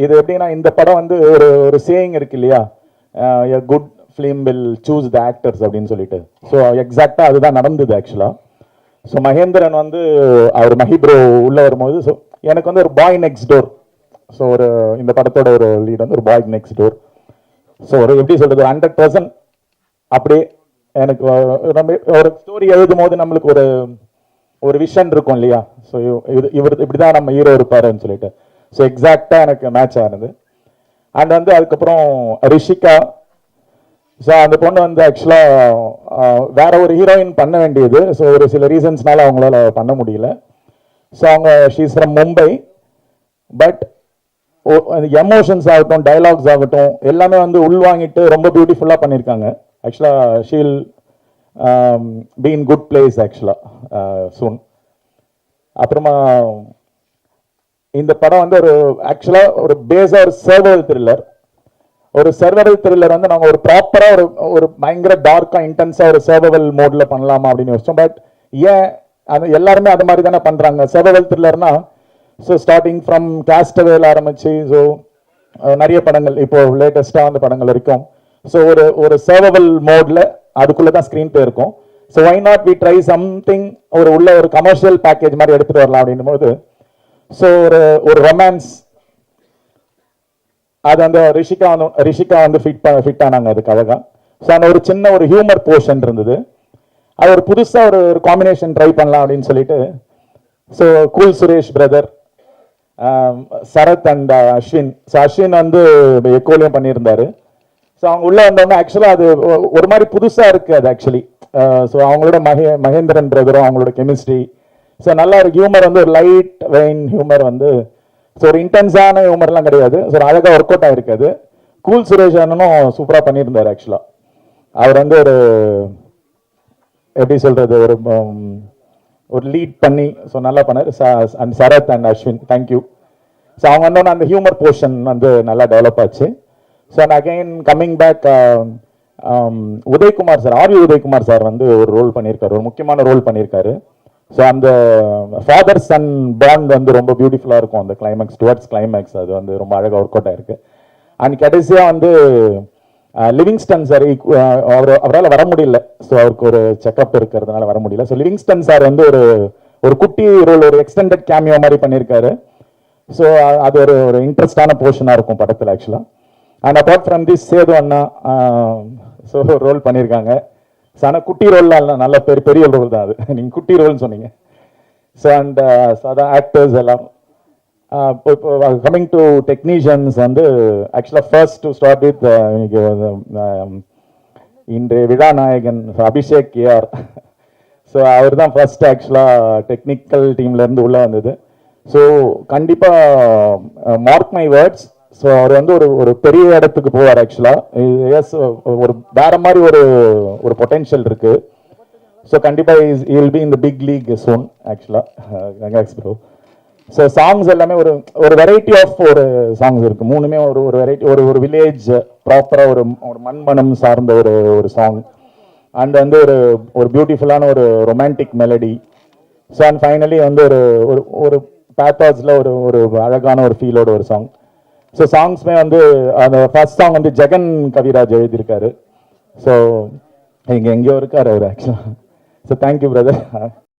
இது எப்படின்னா இந்த படம் ஒரு சேயிங் இருக்கு இல்லையா, a good film will choose the actors அப்படின்னு சொல்லிட்டு. எக்ஸாக்டாக அதுதான் நடந்தது ஆக்சுவலாக. மகேந்திரன் அவர் மஹிப்ரோ உள்ளே வரும்போது எனக்கு ஒரு பாய் நெக்ஸ்ட் டோர். இந்த படத்தோட ஒரு லீட் ஒரு பாய் நெக்ஸ்ட் டோர். எப்படி சொல்றது, 100% அப்படியே எனக்கு நம்ம ஒரு ஸ்டோரி எழுதும் போது நம்மளுக்கு ஒரு விஷன் இருக்கும் இல்லையா. இவர் இப்படிதான் நம்ம ஹீரோ இருப்பாருன்னு சொல்லிட்டு. எக்ஸாக்டா எனக்கு மேட்ச் ஆனது. அண்ட் அதுக்கப்புறம் ரிஷிகா, அந்த பொண்ணு ஆக்சுவலா வேற ஒரு ஹீரோயின் பண்ண வேண்டியது. ஒரு சில ரீசன்ஸ்னால அவங்களால பண்ண முடியல. அவங்க she's from Mumbai. But emotions ஆகட்டும், டைலாக்ஸ் ஆகட்டும், எல்லாமே உள்வாங்கிட்டு ரொம்ப பியூட்டிஃபுல்லாக பண்ணியிருக்காங்க. ஆக்சுவலாக she will be in good place ஆக்சுவலாக சூன். அப்புறமா இந்த படம் ஒரு ஆக்சுவலாக ஒரு பேஸாக ஒரு சர்வைவல் த்ரில்லர். ஒரு சர்வைவல் த்ரில்லர் நாங்கள் ஒரு ப்ராப்பராக ஒரு பயங்கர டார்க்காக இன்டென்ஸாக ஒரு சர்வைவல் மோடில் பண்ணலாமா அப்படின்னு யோசிச்சோம். பட் ஏன் எல்லாருமே அது மாதிரி தானே பண்ணுறாங்க சர்வைவல் த்ரில்லர்னா. ஸ்டார்டிங் ஃப்ரம் கேஸ்டவேல ஆரம்பிச்சு நிறைய படங்கள் இப்போ லேட்டஸ்டாக அந்த படங்கள் வரைக்கும் ஒரு சர்வைவல் மோட்ல அதுக்குள்ளே தான் ஸ்க்ரீன் பிளே இருக்கும். Why not we try something உள்ள ஒரு கமர்ஷியல் பேக்கேஜ் மாதிரி எடுத்துட்டு வரலாம் அப்படின்னும் போது ஒரு ரொமான்ஸ் அது ரிஷிகா ஃபிட் ஆனாங்க அதுக்கு அழகா. அந்த ஒரு சின்ன ஒரு ஹியூமர் போர்ஷன் இருந்தது. அது ஒரு புதுசாக ஒரு காம்பினேஷன் ட்ரை பண்ணலாம் அப்படின்னு சொல்லிட்டு cool Suresh brother, Sarath and Ashwin. Ashwin எக்கோலையும் பண்ணியிருந்தாரு. அவங்க உள்ள வந்தவங்க ஆக்சுவலாக அது ஒரு மாதிரி புதுசாக இருக்கு அது ஆக்சுவலி. அவங்களோட மகேந்திரன் பிரதரும் அவங்களோட கெமிஸ்ட்ரி நல்லா இருக்கு. ஹியூமர் ஒரு லைட் வெயின் ஹியூமர் ஒரு இன்டென்ஸான ஹியூமர்லாம் கிடையாது. அழகாக ஒர்க் அவுட் ஆயிருக்காது. கூல் சுரேஷ் அண்ணனும் சூப்பராக பண்ணியிருந்தார் ஆக்சுவலாக. அவர் ஒரு எப்படி சொல்றது ஒரு லீட் பண்ணி நல்லா பண்ணார். And Sarath and Ashwin thank you. அவங்க அந்த ஹியூமர் போர்ஷன் நல்லா டெவலப் ஆச்சு. And again coming back Udayakumar sir, RV Udayakumar sir ஒரு ரோல் பண்ணியிருக்காரு, ஒரு முக்கியமான ரோல் பண்ணியிருக்காரு. அந்த ஃபாதர் சன் பாண்ட் ரொம்ப பியூட்டிஃபுல்லாக இருக்கும். அந்த கிளைமேக்ஸ் டுவர்ட்ஸ் கிளைமேக்ஸ் அது ரொம்ப அழகாக ஒர்க் அவுட் ஆயிருக்கு. அண்ட் கடைசியாக லிவிங்ஸ்டன் சார் அவரால் வர முடியல. ஸோ அவருக்கு ஒரு செக்அப் இருக்கிறதுனால வர முடியல. ஸோ லிவிங்ஸ்டன் சார் வந்து ஒரு குட்டி ரோல், ஒரு எக்ஸ்டெண்டட் கேமியோ மாதிரி பண்ணியிருக்காரு. ஸோ அது ஒரு இன்ட்ரெஸ்டான போர்ஷனாக இருக்கும் படத்தில் ஆக்சுவலாக. And apart from this Sethu அண்ணா ஸோ ரோல் பண்ணியிருக்காங்க. ஸோ ஆனால் குட்டி ரோல்லாம் இல்லை, நல்ல பெரிய ரோல் தான் அது. நீங்கள் குட்டி ரோல்னு சொன்னீங்க. ஸோ அண்ட் அதான் ஆக்டர்ஸ் எல்லாம். இப்போ கம்மிங் டு டெக்னீஷியன்ஸ் வந்து ஆக்சுவலாக ஃபர்ஸ்ட் டு ஸ்டார்ட் வித் இன்னைக்கு இன்றைய விழாநாயகன் அபிஷேக் கேஆர். ஸோ அவர் தான் ஃபர்ஸ்ட் ஆக்சுவலாக டெக்னிக்கல் டீம்லேருந்து உள்ளே வந்தது. ஸோ கண்டிப்பாக மார்க் மை வேர்ட்ஸ், ஸோ அவர் வந்து ஒரு பெரிய இடத்துக்கு போவார் ஆக்சுவலாக. எஸ், ஒரு வேற மாதிரி ஒரு பொட்டென்ஷியல் இருக்கு. ஸோ கண்டிப்பாக will be in the big league zone ஆக்சுவலாக ப்ரோ. ஸோ சாங்ஸ் எல்லாமே ஒரு வெரைட்டி ஆஃப் ஒரு சாங்ஸ் இருக்கு. மூணுமே ஒரு வெரைட்டி, ஒரு வில்லேஜ் ப்ராப்பராக ஒரு மண்மனம் சார்ந்த ஒரு சாங். அண்ட் வந்து ஒரு பியூட்டிஃபுல்லான ஒரு romantic melody. So and finally வந்து ஒரு பேத்தாஸில் ஒரு அழகான ஒரு ஃபீலோட ஒரு சாங். ஸோ சாங்ஸ்மே வந்து அந்த ஃபர்ஸ்ட் சாங் வந்து ஜெகன் கவிராஜ் எழுதியிருக்காரு. ஸோ எங்கேயோ இருக்கார் அவர் ஆக்சுவலாக. So thank you brother.